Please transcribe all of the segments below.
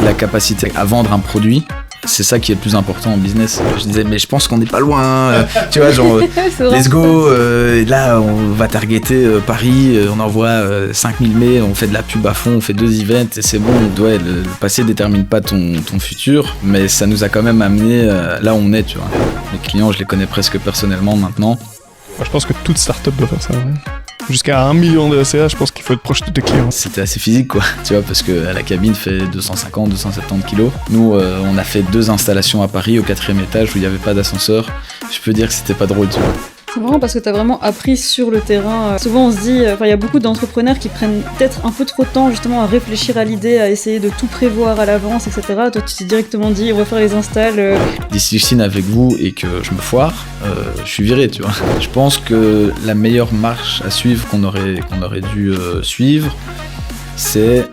la capacité à vendre un produit. C'est ça qui est le plus important en business. Je disais, mais je pense qu'on n'est pas loin. Tu vois, genre, let's go. Là, on va targeter Paris. On envoie 5000 mails. On fait de la pub à fond. On fait 2 events. Et c'est bon. Ouais, le passé détermine pas ton futur. Mais ça nous a quand même amené là où on est, tu vois. Les clients, je les connais presque personnellement maintenant. Moi, je pense que toute startup doit faire ça. Ouais. Jusqu'à 1 million de SCA, je pense qu'il faut être proche de tes clients. C'était assez physique, quoi, tu vois, parce que la cabine fait 250, 270 kilos. Nous, on a fait 2 installations à Paris, au 4e étage, où il n'y avait pas d'ascenseur. Je peux dire que c'était pas drôle, tu vois. C'est marrant parce que t'as vraiment appris sur le terrain. Souvent on se dit, il y a beaucoup d'entrepreneurs qui prennent peut-être un peu trop de temps justement à réfléchir à l'idée, à essayer de tout prévoir à l'avance, etc. Toi tu t'es directement dit, on va faire les installs. Si je signe avec vous et que je me foire, je suis viré, tu vois. Je pense que la meilleure marche à suivre qu'on aurait dû suivre, c'est...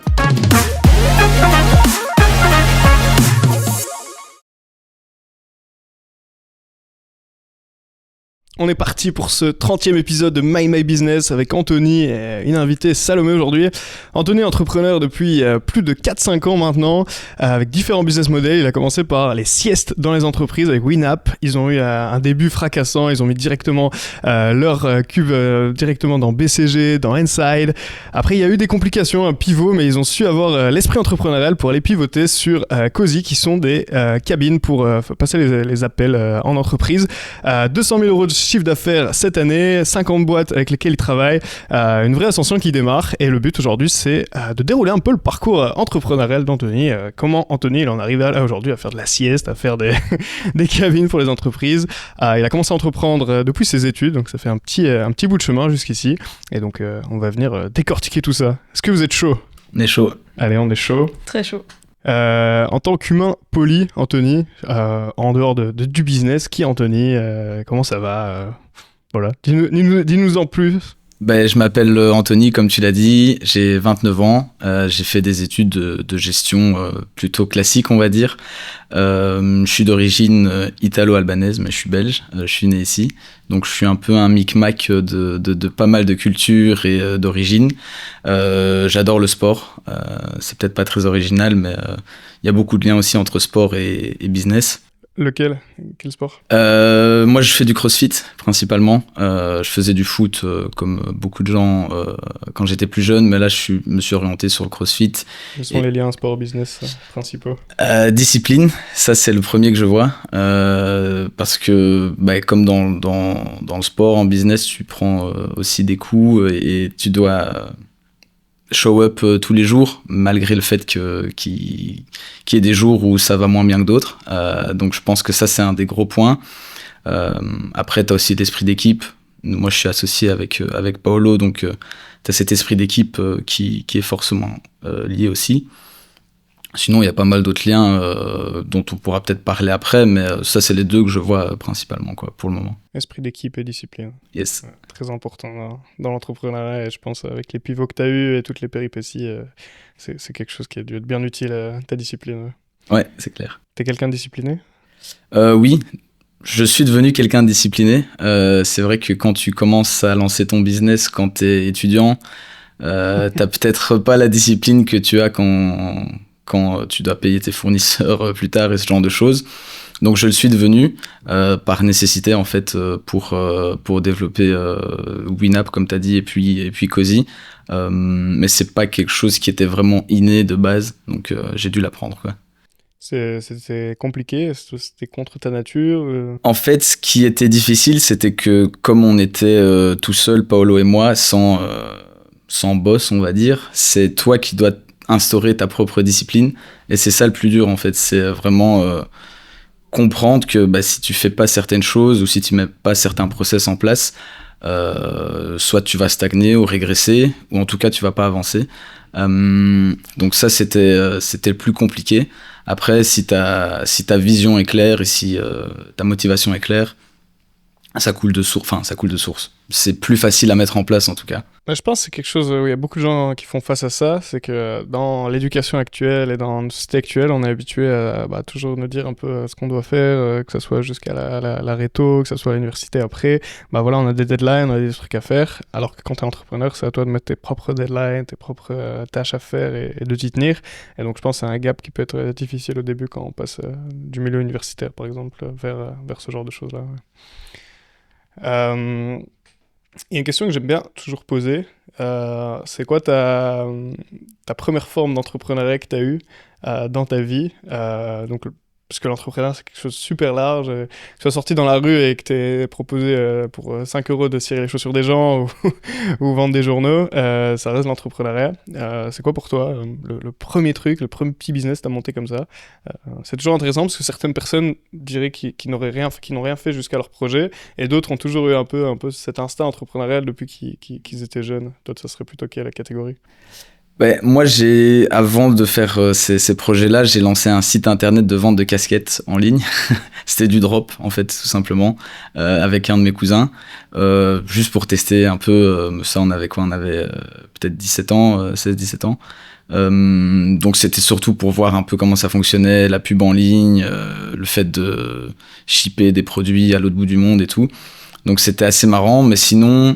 On est parti pour ce 30e épisode de My Business avec Anthony et une invitée Salomé aujourd'hui. Anthony est entrepreneur depuis plus de 4-5 ans maintenant, avec différents business models. Il a commencé par les siestes dans les entreprises avec Winap. Ils ont eu un début fracassant, ils ont mis directement leur cube directement dans BCG, dans Inside. Après il y a eu des complications, un pivot, mais ils ont su avoir l'esprit entrepreneurial pour aller pivoter sur Cozy, qui sont des cabines pour passer les appels en entreprise. 200 000 euros de chiffre d'affaires cette année, 50 boîtes avec lesquelles il travaille, une vraie ascension qui démarre, et le but aujourd'hui c'est de dérouler un peu le parcours entrepreneurial d'Anthony, comment Anthony il en arrive là aujourd'hui à faire de la sieste, à faire des cabines pour les entreprises. Il a commencé à entreprendre depuis ses études, donc ça fait un petit bout de chemin jusqu'ici, et donc on va venir décortiquer tout ça. Est-ce que vous êtes chaud ? On est chaud. Allez, on est chaud. Très chaud. En tant qu'humain poli, Anthony, en dehors du business, qui est Anthony, comment ça va, voilà, dis-nous en plus. Ben, je m'appelle Anthony, comme tu l'as dit, j'ai 29 ans, j'ai fait des études de gestion plutôt classiques, on va dire. Je suis d'origine italo-albanaise, mais je suis belge, je suis né ici. Donc je suis un peu un micmac de pas mal de cultures et d'origine. J'adore le sport, c'est peut-être pas très original, mais il y a beaucoup de liens aussi entre sport et business. Lequel ? Quel sport ? Moi, je fais du crossfit, principalement. Je faisais du foot, comme beaucoup de gens, quand j'étais plus jeune, mais là, me suis orienté sur le crossfit. Quels sont les liens sport-business principaux ? Discipline, ça, c'est le premier que je vois. Parce que, comme dans le sport, en business, tu prends aussi des coups et tu dois... show up tous les jours, malgré le fait qu'il y ait des jours où ça va moins bien que d'autres. Donc je pense que ça, c'est un des gros points. Après, tu as aussi l'esprit d'équipe. Moi, je suis associé avec Paolo, donc tu as cet esprit d'équipe qui est forcément lié aussi. Sinon, il y a pas mal d'autres liens dont on pourra peut-être parler après, mais ça, c'est les 2 que je vois principalement, quoi, pour le moment. Esprit d'équipe et discipline. Yes. Ouais, très important dans l'entrepreneuriat, et je pense avec les pivots que tu as eus et toutes les péripéties, c'est quelque chose qui a dû être bien utile à ta discipline. Ouais, c'est clair. T'es quelqu'un de discipliné ? Oui, je suis devenu quelqu'un de discipliné. C'est vrai que quand tu commences à lancer ton business quand t'es étudiant, t'as peut-être pas la discipline que tu as quand tu dois payer tes fournisseurs plus tard et ce genre de choses. Donc je le suis devenu par nécessité en fait pour développer Winap comme tu as dit et puis Cozy. Mais c'est pas quelque chose qui était vraiment inné de base, donc j'ai dû l'apprendre, quoi. C'était compliqué, c'était contre ta nature. En fait, ce qui était difficile, c'était que comme on était tout seul, Paolo et moi, sans boss, on va dire, c'est toi qui dois instaurer ta propre discipline, et c'est ça le plus dur en fait. C'est vraiment comprendre que si tu fais pas certaines choses ou si tu mets pas certains process en place, soit tu vas stagner ou régresser, ou en tout cas tu vas pas avancer. Donc ça c'était le plus compliqué. Après, si ta vision est claire et si ta motivation est claire, ça coule de source. Enfin, ça coule de source. C'est plus facile à mettre en place, en tout cas. Je pense que c'est quelque chose où il y a beaucoup de gens qui font face à ça, c'est que dans l'éducation actuelle et dans notre société actuelle, on est habitué à toujours nous dire un peu ce qu'on doit faire, que ce soit jusqu'à la réto, que ce soit à l'université après. Voilà, on a des deadlines, on a des trucs à faire, alors que quand tu es entrepreneur, c'est à toi de mettre tes propres deadlines, tes propres tâches à faire et de t'y tenir. Et donc je pense que c'est un gap qui peut être difficile au début quand on passe du milieu universitaire, par exemple, vers ce genre de choses-là. Ouais. Il y a une question que j'aime bien toujours poser, c'est quoi ta première forme d'entrepreneuriat que tu as eue dans ta vie, parce que l'entrepreneuriat c'est quelque chose de super large, que tu sois sorti dans la rue et que tu aies proposé pour 5 € de cirer les chaussures des gens ou vendre des journaux, ça reste l'entrepreneuriat. C'est quoi pour toi le premier truc, le premier petit business que tu as monté comme ça? C'est toujours intéressant parce que certaines personnes diraient qu'ils n'ont rien fait jusqu'à leur projet, et d'autres ont toujours eu un peu cet instinct entrepreneurial depuis qu'ils étaient jeunes. Toi, ça serait plutôt quelle catégorie? Moi, avant de faire ces projets-là, j'ai lancé un site internet de vente de casquettes en ligne. C'était du drop, en fait, tout simplement, avec un de mes cousins, juste pour tester un peu. Ça, on avait quoi? On avait peut-être 17 ans, 16-17 ans. Donc, c'était surtout pour voir un peu comment ça fonctionnait, la pub en ligne, le fait de shipper des produits à l'autre bout du monde et tout. Donc, c'était assez marrant. Mais sinon,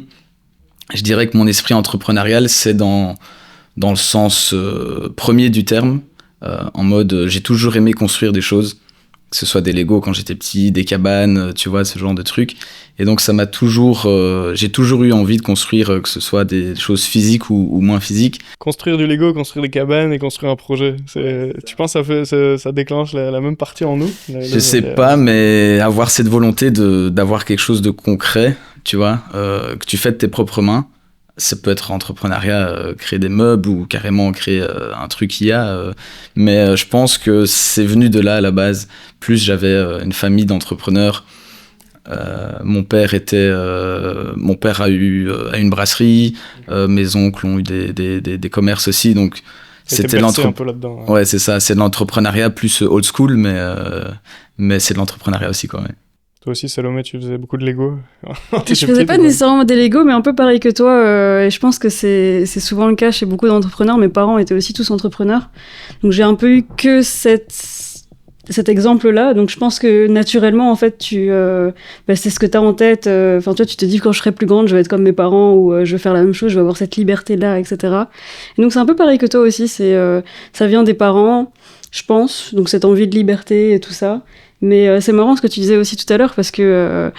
je dirais que mon esprit entrepreneurial, c'est dans le sens premier du terme, en mode j'ai toujours aimé construire des choses, que ce soit des Lego quand j'étais petit, des cabanes, tu vois, ce genre de trucs. Et donc ça m'a j'ai toujours eu envie de construire, que ce soit des choses physiques ou moins physiques. Construire du Lego, construire des cabanes et construire un projet, tu penses que ça déclenche la même partie en nous? Je sais pas, mais avoir cette volonté d'avoir quelque chose de concret, tu vois, que tu fais de tes propres mains. Ça peut être entrepreneuriat, créer des meubles ou carrément créer un truc IA. Mais je pense que c'est venu de là à la base. Plus j'avais une famille d'entrepreneurs. Mon père a eu une brasserie. Mes oncles ont eu des commerces aussi. Donc c'était un peu là-dedans. Ouais, c'est ça. C'est de l'entrepreneuriat plus old school, mais c'est de l'entrepreneuriat aussi quand même. Toi aussi, Salomé, tu faisais beaucoup de Lego? Je faisais pas nécessairement des Lego, mais un peu pareil que toi. Et je pense que c'est souvent le cas chez beaucoup d'entrepreneurs. Mes parents étaient aussi tous entrepreneurs. Donc j'ai un peu eu que cet exemple-là. Donc je pense que naturellement, en fait, c'est ce que tu as en tête. Enfin, toi, tu te dis quand je serai plus grande, je vais être comme mes parents ou je vais faire la même chose, je vais avoir cette liberté-là, etc. Et donc c'est un peu pareil que toi aussi. Ça vient des parents, je pense. Donc cette envie de liberté et tout ça. Mais c'est marrant ce que tu disais aussi tout à l'heure parce que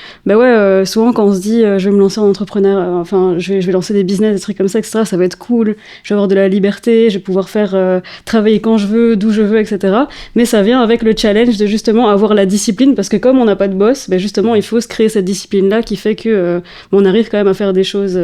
souvent quand on se dit je vais me lancer en entrepreneur, je vais lancer des business, des trucs comme ça, etc., ça va être cool, je vais avoir de la liberté, je vais pouvoir faire travailler quand je veux, d'où je veux, etc. Mais ça vient avec le challenge de justement avoir la discipline parce que comme on n'a pas de boss, justement il faut se créer cette discipline-là qui fait que on arrive quand même à faire des choses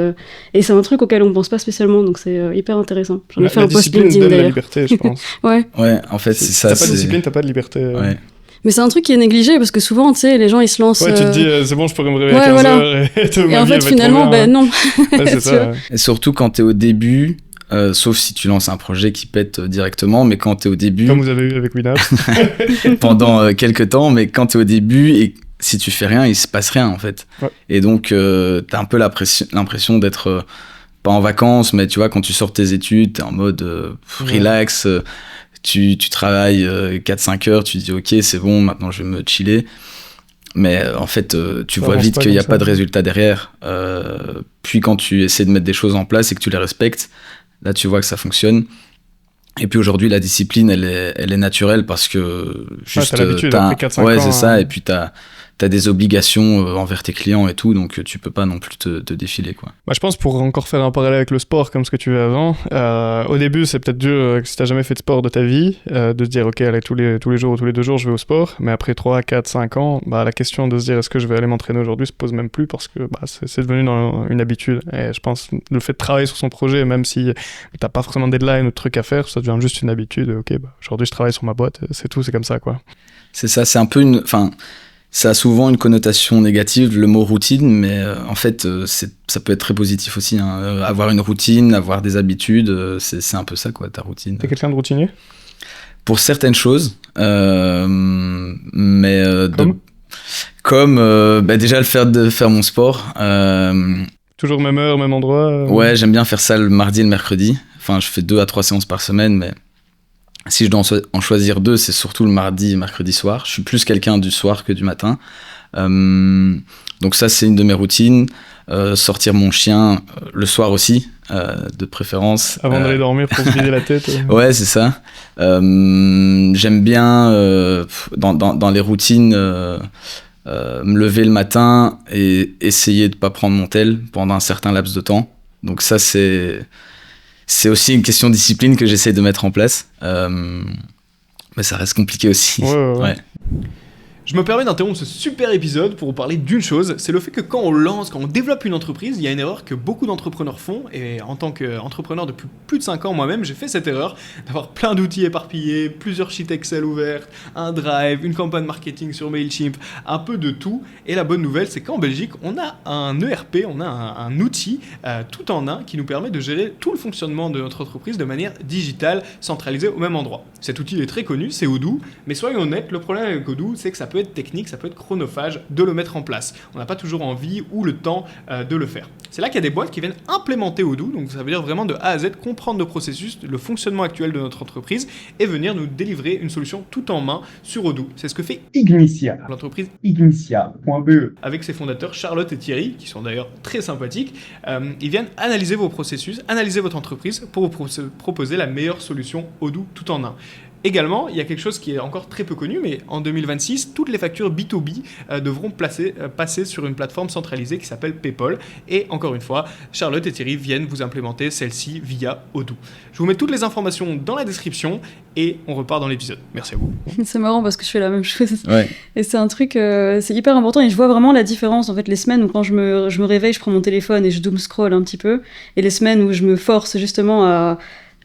et c'est un truc auquel on pense pas spécialement, donc c'est hyper intéressant. J'en ai fait un post LinkedIn d'ailleurs. La liberté, je pense. Ouais, en fait c'est ça. T'as pas de discipline, t'as pas de liberté. Ouais. Mais c'est un truc qui est négligé parce que souvent, tu sais, les gens ils se lancent. Ouais, tu te dis, c'est bon, je pourrais me réveiller à 15h et en fait, finalement, non. Ouais, c'est ça. Et surtout quand t'es au début, sauf si tu lances un projet qui pète directement, mais quand t'es au début. Comme vous avez eu avec Winamp. pendant quelques temps, mais quand t'es au début et si tu fais rien, il se passe rien en fait. Ouais. Et donc, t'as un peu l'impression d'être pas en vacances, mais tu vois, quand tu sors tes études, t'es en mode relax. Tu travailles 4-5 heures, tu te dis ok c'est bon, maintenant je vais me chiller, mais en fait tu vois vite qu'il n'y a pas de résultat derrière, puis quand tu essaies de mettre des choses en place et que tu les respectes, là tu vois que ça fonctionne. Et puis aujourd'hui la discipline elle est naturelle parce que juste t'as l'habitude après 4-5 ans. Ouais c'est ça, et puis t'as des obligations envers tes clients et tout, donc tu peux pas non plus te défiler quoi. Je pense pour encore faire un parallèle avec le sport comme ce que tu fais avant, au début c'est peut-être dur si t'as jamais fait de sport de ta vie, de se dire ok allez tous les jours ou tous les 2 jours je vais au sport, mais après 3, 4, 5 ans, la question de se dire est-ce que je vais aller m'entraîner aujourd'hui se pose même plus parce que c'est devenu une habitude. Et je pense le fait de travailler sur son projet, même si t'as pas forcément de deadline ou de trucs à faire, ça devient juste une habitude. Ok, aujourd'hui je travaille sur ma boîte, c'est tout, c'est comme ça quoi. C'est ça, c'est un peu ça a souvent une connotation négative, le mot routine, mais en fait, ça peut être très positif aussi. Hein. Avoir une routine, avoir des habitudes, c'est un peu ça, quoi, ta routine. T'es quelqu'un de routinier ? Pour certaines choses, mais Comme déjà de faire mon sport. Toujours même heure, même endroit Ouais, j'aime bien faire ça le mardi et le mercredi. Enfin, je fais 2 à 3 séances par semaine, mais si je dois en choisir 2, c'est surtout le mardi et mercredi soir. Je suis plus quelqu'un du soir que du matin. Donc ça, c'est une de mes routines. Sortir mon chien le soir aussi, de préférence. Avant d'aller dormir pour se vider la tête. Ouais, c'est ça. J'aime bien, dans les routines, me lever le matin et essayer de pas prendre mon tel pendant un certain laps de temps. Donc ça, c'est aussi une question de discipline que j'essaie de mettre en place. Mais ça reste compliqué aussi. Ouais. Je me permets d'interrompre ce super épisode pour vous parler d'une chose, c'est le fait que quand on développe une entreprise, il y a une erreur que beaucoup d'entrepreneurs font, et en tant qu'entrepreneur depuis plus de 5 ans moi-même, j'ai fait cette erreur d'avoir plein d'outils éparpillés, plusieurs sheets Excel ouverts, un Drive, une campagne marketing sur Mailchimp, un peu de tout, et la bonne nouvelle c'est qu'en Belgique, on a un ERP, on a un outil tout en un qui nous permet de gérer tout le fonctionnement de notre entreprise de manière digitale, centralisée au même endroit. Cet outil est très connu, c'est Odoo, mais soyons honnêtes, le problème avec Odoo, c'est que ça peut être technique, ça peut être chronophage de le mettre en place. On n'a pas toujours envie ou le temps de le faire. C'est là qu'il y a des boîtes qui viennent implémenter Odoo, donc ça veut dire vraiment de A à Z comprendre le processus, le fonctionnement actuel de notre entreprise et venir nous délivrer une solution tout en main sur Odoo. C'est ce que fait Ignitia, l'entreprise ignitia.be. avec ses fondateurs Charlotte et Thierry, qui sont d'ailleurs très sympathiques. Ils viennent analyser vos processus, analyser votre entreprise pour vous proposer la meilleure solution Odoo tout en un. Également, il y a quelque chose qui est encore très peu connu, mais en 2026, toutes les factures B2B devront passer sur une plateforme centralisée qui s'appelle PayPal. Et encore une fois, Charlotte et Thierry viennent vous implémenter celle-ci via Odoo. Je vous mets toutes les informations dans la description et on repart dans l'épisode. Merci à vous. C'est marrant parce que je fais la même chose. Ouais. Et c'est un truc, c'est hyper important et je vois vraiment la différence. En fait, les semaines où quand je me réveille, je prends mon téléphone et je doom scroll un petit peu. Et les semaines où je me force justement à...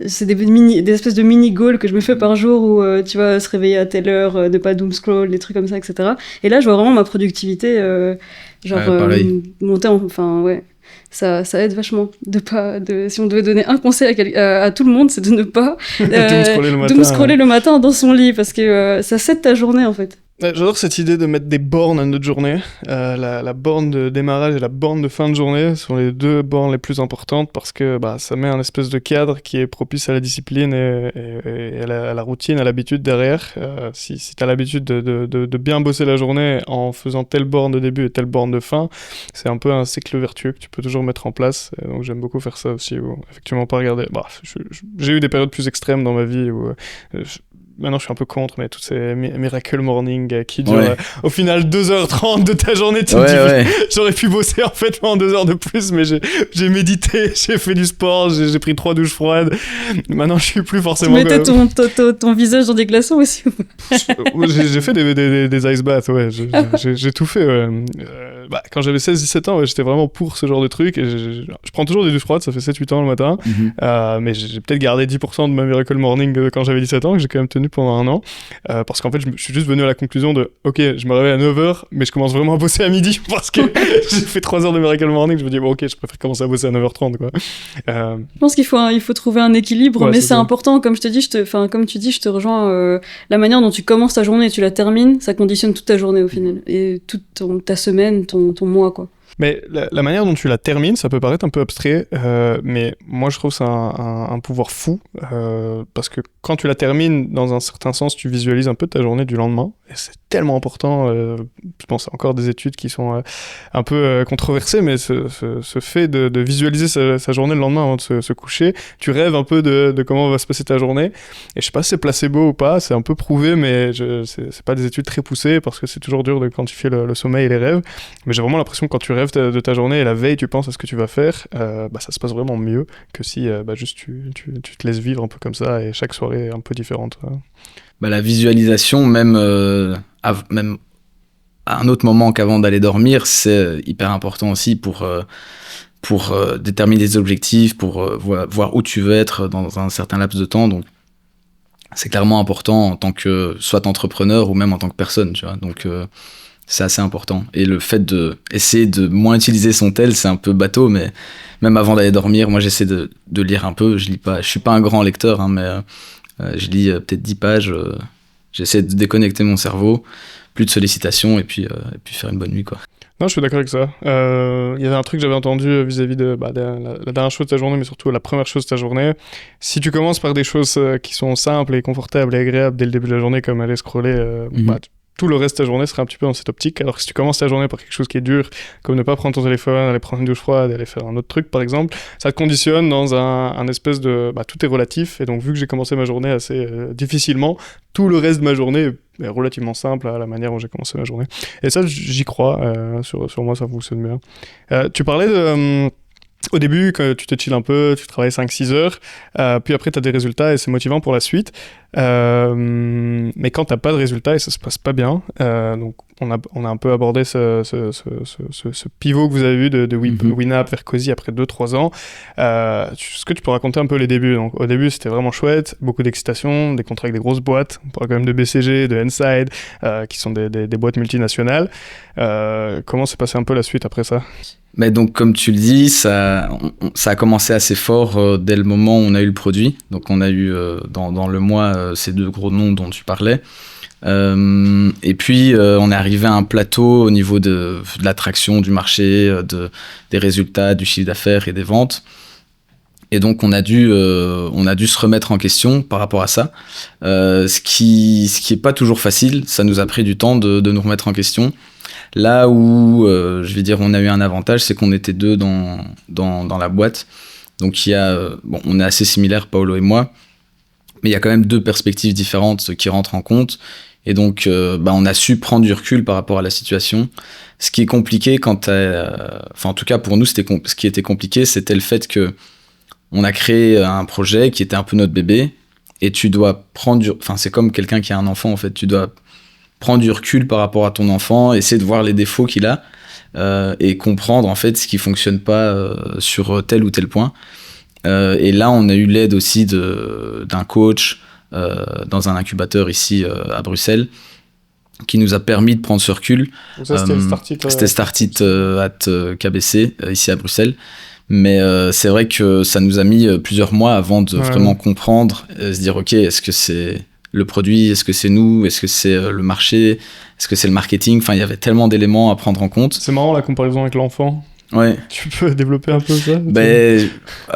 C'est des espèces de mini-goals que je me fais par jour où tu vas se réveiller à telle heure, ne pas doom scroll, des trucs comme ça, etc. Et là, je vois vraiment ma productivité monter. Enfin, ouais. Ça aide vachement. Si on devait donner un conseil à tout le monde, c'est de ne pas doom scroller le matin dans son lit parce que ça cède ta journée en fait. J'adore cette idée de mettre des bornes à notre journée. La borne de démarrage et la borne de fin de journée sont les deux bornes les plus importantes parce que ça met un espèce de cadre qui est propice à la discipline et à la routine, à l'habitude derrière. Si tu as l'habitude de bien bosser la journée en faisant telle borne de début et telle borne de fin, c'est un peu un cycle vertueux que tu peux toujours mettre en place. Et donc j'aime beaucoup faire ça aussi. Où, effectivement, pas regarder. J'ai eu des périodes plus extrêmes dans ma vie où... Maintenant, je suis un peu contre, mais toutes ces Miracle Morning qui durent au final 2h30 de ta journée. J'aurais pu bosser en fait pendant 2 heures de plus, mais j'ai médité, j'ai fait du sport, j'ai pris 3 douches froides. Maintenant, je suis plus forcément... Tu mettais ton visage dans des glaçons aussi ou pas? J'ai fait des ice baths, ouais. J'ai tout fait, ouais. Quand j'avais 16-17 ans, j'étais vraiment pour ce genre de truc. Et je prends toujours des douches froides, ça fait 7-8 ans le matin. Mais j'ai peut-être gardé 10% de ma Miracle Morning quand j'avais 17 ans, que j'ai quand même tenu pendant un an. Parce qu'en fait, je suis juste venu à la conclusion de ok, je me réveille à 9h, mais je commence vraiment à bosser à midi parce que j'ai fait 3 heures de Miracle Morning. Je me dis, bon, ok, je préfère commencer à bosser à 9h30, quoi. Je pense qu'il faut trouver un équilibre, mais c'est important. Comme je te dis, comme tu dis, je te rejoins. La manière dont tu commences ta journée et tu la termines, ça conditionne toute ta journée au final. Et toute ta semaine, ton mois, quoi. Mais la manière dont tu la termines, ça peut paraître un peu abstrait, mais moi je trouve ça un pouvoir fou, parce que quand tu la termines, dans un certain sens, tu visualises un peu ta journée du lendemain, et c'est tellement important. Je pense à encore des études qui sont un peu controversées, mais ce fait de visualiser sa journée le lendemain avant de se coucher, tu rêves un peu de comment va se passer ta journée, et je sais pas si c'est placebo ou pas, c'est un peu prouvé, mais c'est pas des études très poussées, parce que c'est toujours dur de quantifier le sommeil et les rêves, mais j'ai vraiment l'impression que quand tu rêves de ta journée et la veille tu penses à ce que tu vas faire, ça se passe vraiment mieux que si juste tu te laisses vivre un peu comme ça et chaque soirée est un peu différente. La visualisation, même à un autre moment qu'avant d'aller dormir, c'est hyper important aussi pour déterminer des objectifs, pour voir où tu veux être dans un certain laps de temps. Donc c'est clairement important en tant que soit entrepreneur ou même en tant que personne, tu vois. Donc c'est assez important. Et le fait d'essayer de moins utiliser son tel, c'est un peu bateau, mais même avant d'aller dormir, moi j'essaie de lire un peu. Je lis pas, je suis pas un grand lecteur, hein, mais je lis peut-être 10 pages J'essaie de déconnecter mon cerveau, plus de sollicitations et puis faire une bonne nuit, quoi. Non, je suis d'accord avec ça. Il y avait un truc que j'avais entendu vis-à-vis de la dernière chose de ta journée, mais surtout la première chose de ta journée. Si tu commences par des choses qui sont simples et confortables et agréables dès le début de la journée, comme aller scroller, tout le reste de ta journée sera un petit peu dans cette optique. Alors que si tu commences ta journée par quelque chose qui est dur, comme ne pas prendre ton téléphone, aller prendre une douche froide, aller faire un autre truc par exemple, ça te conditionne dans un espèce de... tout est relatif, et donc vu que j'ai commencé ma journée assez difficilement, tout le reste de ma journée est relativement simple à la manière dont j'ai commencé ma journée. Et ça, j'y crois, sur moi ça fonctionne bien. Tu parlais de... au début, quand tu te chill un peu, tu travailles 5-6 heures, puis après tu as des résultats et c'est motivant pour la suite. Mais quand tu n'as pas de résultats et ça se passe pas bien, donc on a un peu abordé ce pivot que vous avez vu de Winamp vers Cozy après 2-3 ans. Est-ce que tu peux raconter un peu les débuts? Donc, au début, c'était vraiment chouette, beaucoup d'excitation, des contrats avec des grosses boîtes. On parle quand même de BCG, de Inside, qui sont des boîtes multinationales. Comment s'est passé un peu la suite après ça? Mais donc, comme tu le dis, ça a commencé assez fort dès le moment où on a eu le produit. Donc, on a eu dans le mois ces 2 gros noms dont tu parlais. Et puis, on est arrivé à un plateau au niveau de l'attraction du marché, des résultats, du chiffre d'affaires et des ventes. Et donc, on a dû se remettre en question par rapport à ça. Ce qui est pas toujours facile. Ça nous a pris du temps de nous remettre en question. Là où, je vais dire, on a eu un avantage, c'est qu'on était 2 dans la boîte. Donc, on est assez similaires, Paolo et moi, mais il y a quand même 2 perspectives différentes qui rentrent en compte. Et donc, on a su prendre du recul par rapport à la situation. Ce qui est compliqué en tout cas pour nous, ce qui était compliqué, c'était le fait que on a créé un projet qui était un peu notre bébé, et tu dois c'est comme quelqu'un qui a un enfant, en fait. Tu dois prendre du recul par rapport à ton enfant, essayer de voir les défauts qu'il a, et comprendre en fait ce qui fonctionne pas sur tel ou tel point. Et là, on a eu l'aide aussi d'un coach dans un incubateur ici à Bruxelles, qui nous a permis de prendre ce recul. Donc ça, c'était Startit at KBC, ici à Bruxelles. Mais c'est vrai que ça nous a mis plusieurs mois avant de vraiment comprendre, se dire, ok, est-ce que c'est le produit, est-ce que c'est nous, est-ce que c'est le marché, est-ce que c'est le marketing? Enfin, il y avait tellement d'éléments à prendre en compte. C'est marrant la comparaison avec l'enfant. Ouais. Tu peux développer un peu ça?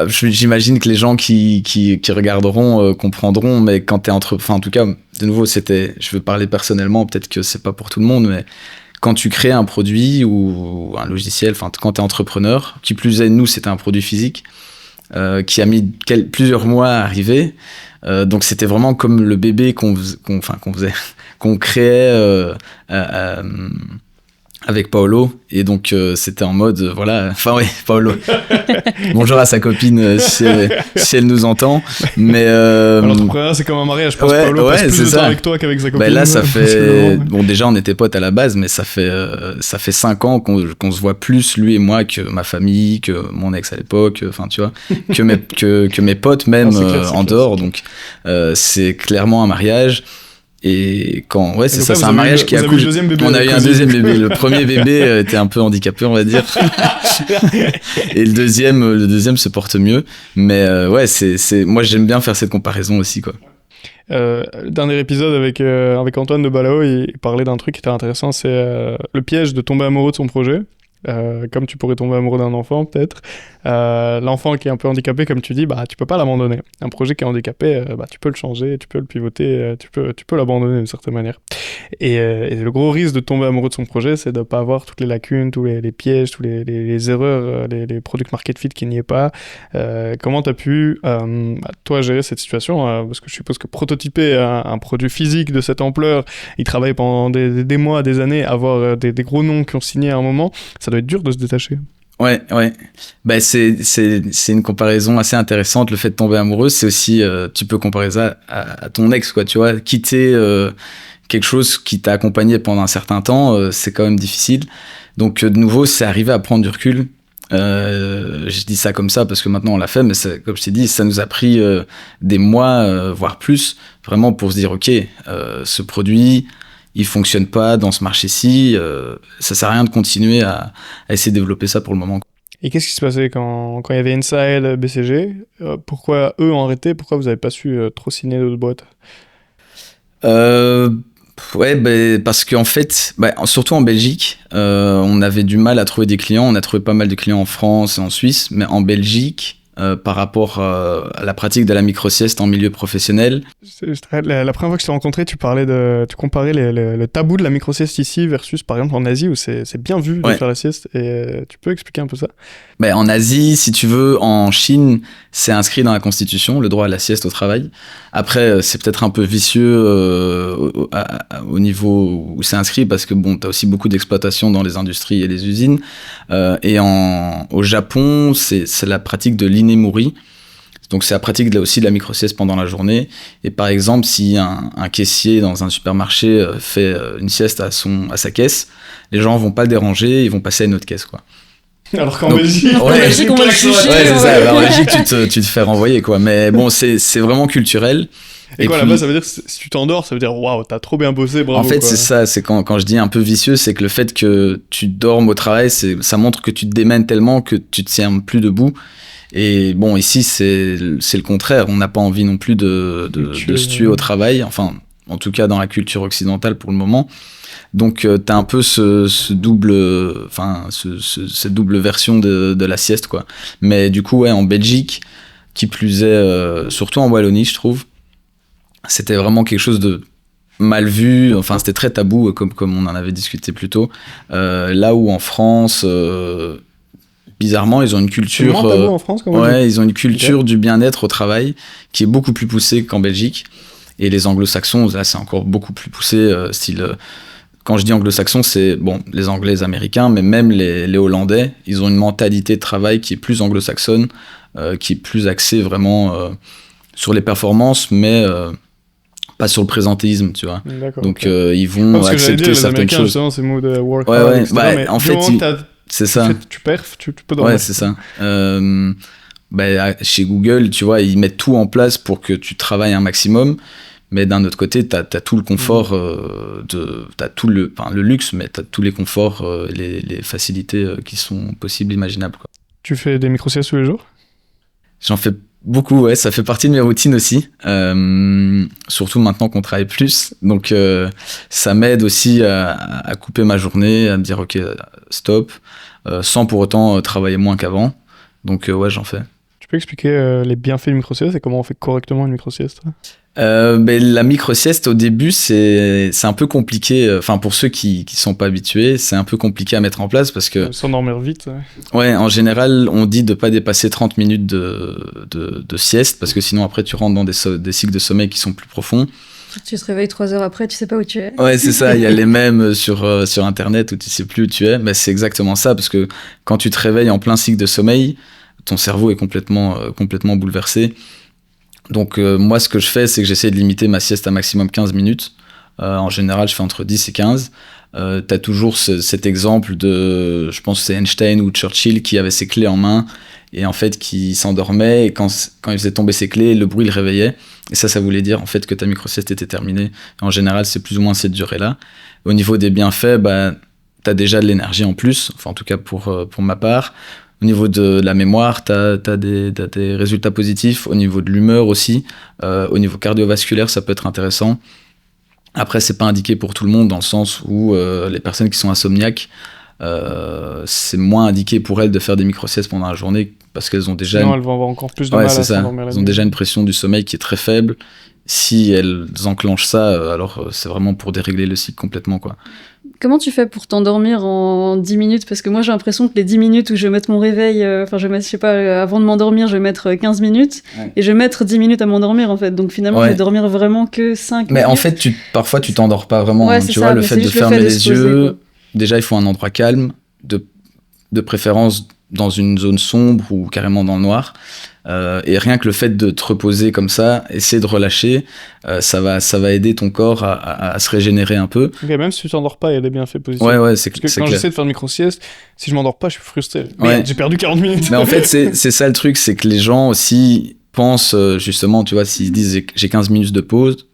J'imagine que les gens qui regarderont comprendront, mais quand t'es en tout cas, de nouveau, je veux parler personnellement, peut-être que c'est pas pour tout le monde, mais quand tu crées un produit ou un logiciel, quand t'es entrepreneur, qui plus est, nous, c'était un produit physique, qui a mis plusieurs mois à arriver. Donc c'était vraiment comme le bébé qu'on créait avec Paolo, et donc c'était en mode Paolo. Bonjour à sa copine si elle nous entend, mais l'entrepreneuriat c'est comme un mariage, je pense. Paolo passe plus de temps avec toi qu'avec sa copine. Là ça fait déjà on était potes à la base, mais ça fait 5 ans qu'on se voit plus lui et moi que ma famille, que mon ex à l'époque, tu vois, que mes potes même en dehors. Donc c'est clairement un mariage. Et c'est un mariage qui a cool. On a eu un deuxième bébé. Le premier bébé était un peu handicapé, on va dire. Et le deuxième se porte mieux. Mais moi j'aime bien faire cette comparaison aussi, quoi. Dernier épisode avec Antoine de Balao, il parlait d'un truc qui était intéressant, c'est le piège de tomber amoureux de son projet. Comme tu pourrais tomber amoureux d'un enfant peut-être, l'enfant qui est un peu handicapé, comme tu dis, tu peux pas l'abandonner. Un projet qui est handicapé, tu peux le changer, tu peux le pivoter, tu peux l'abandonner d'une certaine manière. Et le gros risque de tomber amoureux de son projet, c'est de pas avoir toutes les lacunes, tous les pièges, tous les erreurs, les product market fit qui n'y est pas. Comment tu as pu toi gérer cette situation, parce que je suppose que prototyper un produit physique de cette ampleur, il travaille pendant des mois, des années, avoir des gros noms qui ont signé à un moment, ça doit être dur de se détacher. Ouais. C'est une comparaison assez intéressante. Le fait de tomber amoureux, c'est aussi, tu peux comparer ça à ton ex, quoi, tu vois. Quitter quelque chose qui t'a accompagné pendant un certain temps, c'est quand même difficile. Donc, de nouveau, c'est arrivé à prendre du recul. Je dis ça comme ça parce que maintenant on l'a fait, mais comme je t'ai dit, ça nous a pris des mois, voire plus, vraiment pour se dire, ok, ce produit, il fonctionne pas dans ce marché-ci, ça sert à rien de continuer à essayer de développer ça pour le moment. Et qu'est-ce qui se passait quand il y avait Inside, BCG? Pourquoi eux ont arrêté? Pourquoi vous n'avez pas su trop signer d'autres boîtes? Ouais, parce qu'en fait, surtout en Belgique, on avait du mal à trouver des clients. On a trouvé pas mal de clients en France et en Suisse, mais en Belgique, par rapport à la pratique de la micro-sieste en milieu professionnel. La première fois que je t'ai rencontré, tu comparais le tabou de la micro-sieste ici versus par exemple en Asie où c'est bien vu de faire la sieste. Et tu peux expliquer un peu ça? En Asie, si tu veux, en Chine, c'est inscrit dans la Constitution, le droit à la sieste au travail. Après, c'est peut-être un peu vicieux au niveau où c'est inscrit parce que t'as aussi beaucoup d'exploitation dans les industries et les usines. Et au Japon, c'est la pratique de l'inemuri. Donc c'est la pratique aussi de la micro-sieste pendant la journée. Et par exemple, si un caissier dans un supermarché fait une sieste à sa caisse, les gens vont pas le déranger, ils vont passer à une autre caisse, quoi. Alors qu'en Belgique, on va le juger. C'est ça. En Belgique, tu te fais renvoyer, quoi. Mais bon, c'est vraiment culturel. Et quoi, là-bas, ça veut dire que si tu t'endors, ça veut dire waouh, t'as trop bien bossé, bravo. En fait, quoi. c'est ça. C'est quand je dis un peu vicieux, c'est que le fait que tu dormes au travail, ça montre que tu te démènes tellement que tu te tiens plus debout. Et bon, ici, c'est le contraire. On n'a pas envie non plus de se tuer au travail. Enfin, en tout cas, dans la culture occidentale pour le moment. Donc, t'as un peu cette double version de la sieste, quoi. Mais du coup, en Belgique, qui plus est, surtout en Wallonie, je trouve, c'était vraiment quelque chose de mal vu. Enfin, c'était très tabou, comme on en avait discuté plus tôt. Là où en France, bizarrement, ils ont une culture. C'est moins tabou en France, ils ont une culture du bien-être au travail qui est beaucoup plus poussée qu'en Belgique. Et les anglo-saxons, là, c'est encore beaucoup plus poussé, style. Quand je dis anglo-saxons, c'est les Anglais, les Américains, mais même les Hollandais, ils ont une mentalité de travail qui est plus anglo-saxonne, qui est plus axée vraiment sur les performances, mais pas sur le présentéisme, tu vois. D'accord, donc ils vont accepter certaines choses. C'est le mot de work hard, etc. Mais en fait, c'est ça. Tu perfs, tu peux dormir. Ouais, c'est ça. Chez Google, tu vois, ils mettent tout en place pour que tu travailles un maximum. Mais d'un autre côté, t'as tout le confort, t'as tout le luxe, mais t'as tous les conforts, les facilités qui sont possibles, imaginables, quoi. Tu fais des micro-siestes tous les jours? J'en fais beaucoup, ouais, ça fait partie de mes routines aussi. Surtout maintenant qu'on travaille plus. Donc ça m'aide aussi à couper ma journée, à me dire ok, stop, sans pour autant travailler moins qu'avant. Donc ouais, j'en fais. Tu peux expliquer les bienfaits d'une micro-sieste et comment on fait correctement une micro-sieste? La micro-sieste, au début, c'est un peu compliqué. Enfin, pour ceux qui sont pas habitués, c'est un peu compliqué à mettre en place parce que... S'endormir vite. Ouais, en général, on dit de pas dépasser 30 minutes de sieste parce que sinon, après, tu rentres dans des cycles de sommeil qui sont plus profonds. Tu te réveilles 3 heures après, tu sais pas où tu es. Ouais, c'est ça. Il y a les mêmes sur Internet où tu sais plus où tu es. Mais c'est exactement ça parce que quand tu te réveilles en plein cycle de sommeil, ton cerveau est complètement bouleversé. Donc moi, ce que je fais, c'est que j'essaie de limiter ma sieste à maximum 15 minutes. En général, je fais entre 10 et 15. T'as toujours cet exemple de, je pense que c'est Einstein ou Churchill qui avait ses clés en main et en fait qui s'endormait et quand il faisait tomber ses clés, le bruit le réveillait. Et ça voulait dire en fait que ta micro-sieste était terminée. Et en général, c'est plus ou moins cette durée-là. Au niveau des bienfaits, t'as déjà de l'énergie en plus, enfin en tout cas pour ma part. Au niveau de la mémoire, t'as des résultats positifs. Au niveau de l'humeur aussi. Au niveau cardiovasculaire, ça peut être intéressant. Après, c'est pas indiqué pour tout le monde dans le sens où les personnes qui sont insomniaques, c'est moins indiqué pour elles de faire des micro-siestes pendant la journée parce qu'elles ont déjà... Sinon, elles vont avoir encore plus de mal à s'endormir la nuit. Elles ont déjà une pression du sommeil qui est très faible. Si elles enclenchent ça, alors c'est vraiment pour dérégler le cycle complètement, quoi. Comment tu fais pour t'endormir en 10 minutes? Parce que moi, j'ai l'impression que les 10 minutes où je vais mettre mon réveil, avant de m'endormir, je vais mettre 15 minutes, et je vais mettre 10 minutes à m'endormir, en fait. Donc finalement, je vais dormir vraiment que 5 minutes. Mais en fait, parfois, tu t'endors pas vraiment. Ouais, tu vois, le fait de fermer les yeux, déjà, il faut un endroit calme, de préférence dans une zone sombre ou carrément dans le noir. Et rien que le fait de te reposer comme ça, essayer de relâcher, ça va aider ton corps à se régénérer un peu. Okay, même si tu t'endors pas, il y a des bienfaits positifs. Ouais, c'est clair. Quand j'essaie de faire une micro-sieste, si je m'endors pas, je suis frustré. Ouais. J'ai perdu 40 minutes. Mais en fait, c'est ça le truc, c'est que les gens aussi pensent justement, tu vois, s'ils se disent j'ai 15 minutes de pause,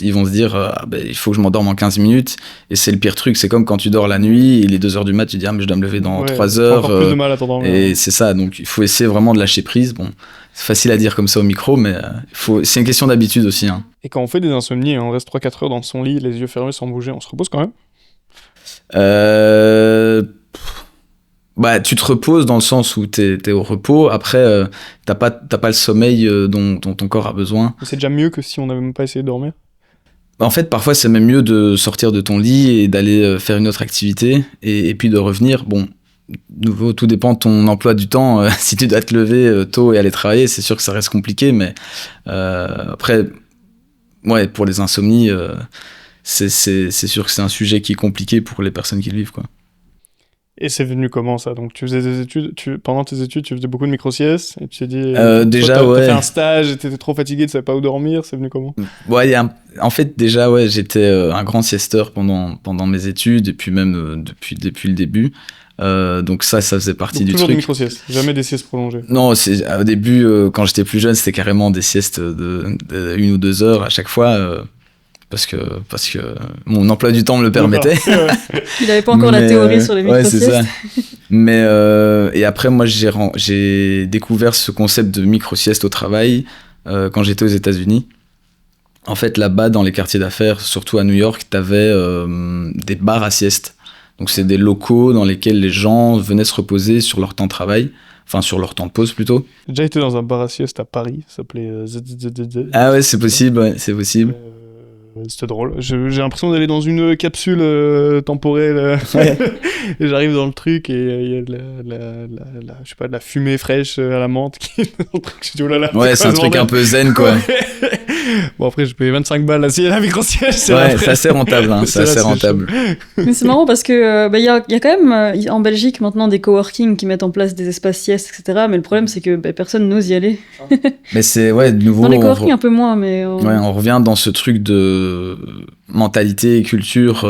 ils vont se dire il faut que je m'endorme en 15 minutes. Et c'est le pire truc, c'est comme quand tu dors la nuit, il est 2h du mat, tu te dis mais je dois me lever dans 3 heures. Encore plus de mal à t'endormir. Et c'est ça, donc il faut essayer vraiment de lâcher prise. Bon, c'est facile à dire comme ça au micro, mais c'est une question d'habitude aussi. Hein. Et quand on fait des insomnies, on reste 3-4 heures dans son lit, les yeux fermés sans bouger, on se repose quand même? Tu te reposes dans le sens où t'es au repos. Après, t'as pas le sommeil dont ton corps a besoin. C'est déjà mieux que si on n'avait même pas essayé de dormir? En fait, parfois, c'est même mieux de sortir de ton lit et d'aller faire une autre activité et puis de revenir. Bon, nouveau, tout dépend de ton emploi du temps. Si tu dois te lever tôt et aller travailler, c'est sûr que ça reste compliqué. Mais après, ouais, pour les insomnies, c'est sûr que c'est un sujet qui est compliqué pour les personnes qui le vivent, quoi. Et c'est venu comment ça? Donc tu faisais des études, pendant tes études, tu faisais beaucoup de micro-siestes et tu t'es dit, déjà, t'as fait un stage et t'étais trop fatigué, tu savais pas où dormir, c'est venu comment? Ouais, en fait, déjà, ouais, j'étais un grand siesteur pendant mes études et puis même depuis le début. Donc ça faisait partie du truc. Toujours des micro-siestes, jamais des siestes prolongées? Non, au début, quand j'étais plus jeune, c'était carrément des siestes de 1 ou 2 heures à chaque fois. Parce que mon emploi du temps me le permettait. Il avait pas encore la théorie sur les micro-siestes. Ouais, c'est ça. Mais et après, moi, j'ai découvert ce concept de micro-sieste au travail quand j'étais aux États-Unis. En fait, là-bas, dans les quartiers d'affaires, surtout à New York, t'avais des bars à sieste. Donc, c'est des locaux dans lesquels les gens venaient se reposer sur leur temps de travail. Enfin, sur leur temps de pause, plutôt. J'ai déjà été dans un bar à sieste à Paris, ça s'appelait ZZZZ. Ah ouais, c'est possible, ouais, c'est possible. C'était drôle. J'ai l'impression d'aller dans une capsule temporelle. Et j'arrive dans le truc et il y a je sais pas, de la fumée fraîche à la menthe qui est dans le truc. Je dis, oh là là, ouais, c'est un truc un peu zen, quoi. Bon, après, j'ai payé 25 balles la micro-sieste. Ouais, c'est assez rentable, hein, c'est assez rentable. Mais c'est marrant parce que y a quand même en Belgique maintenant des coworking qui mettent en place des espaces siestes, etc. Mais le problème, c'est que personne n'ose y aller. Mais c'est, ouais, de nouveau. Dans les coworking, un peu moins, mais. Ouais, on revient dans ce truc de mentalité et culture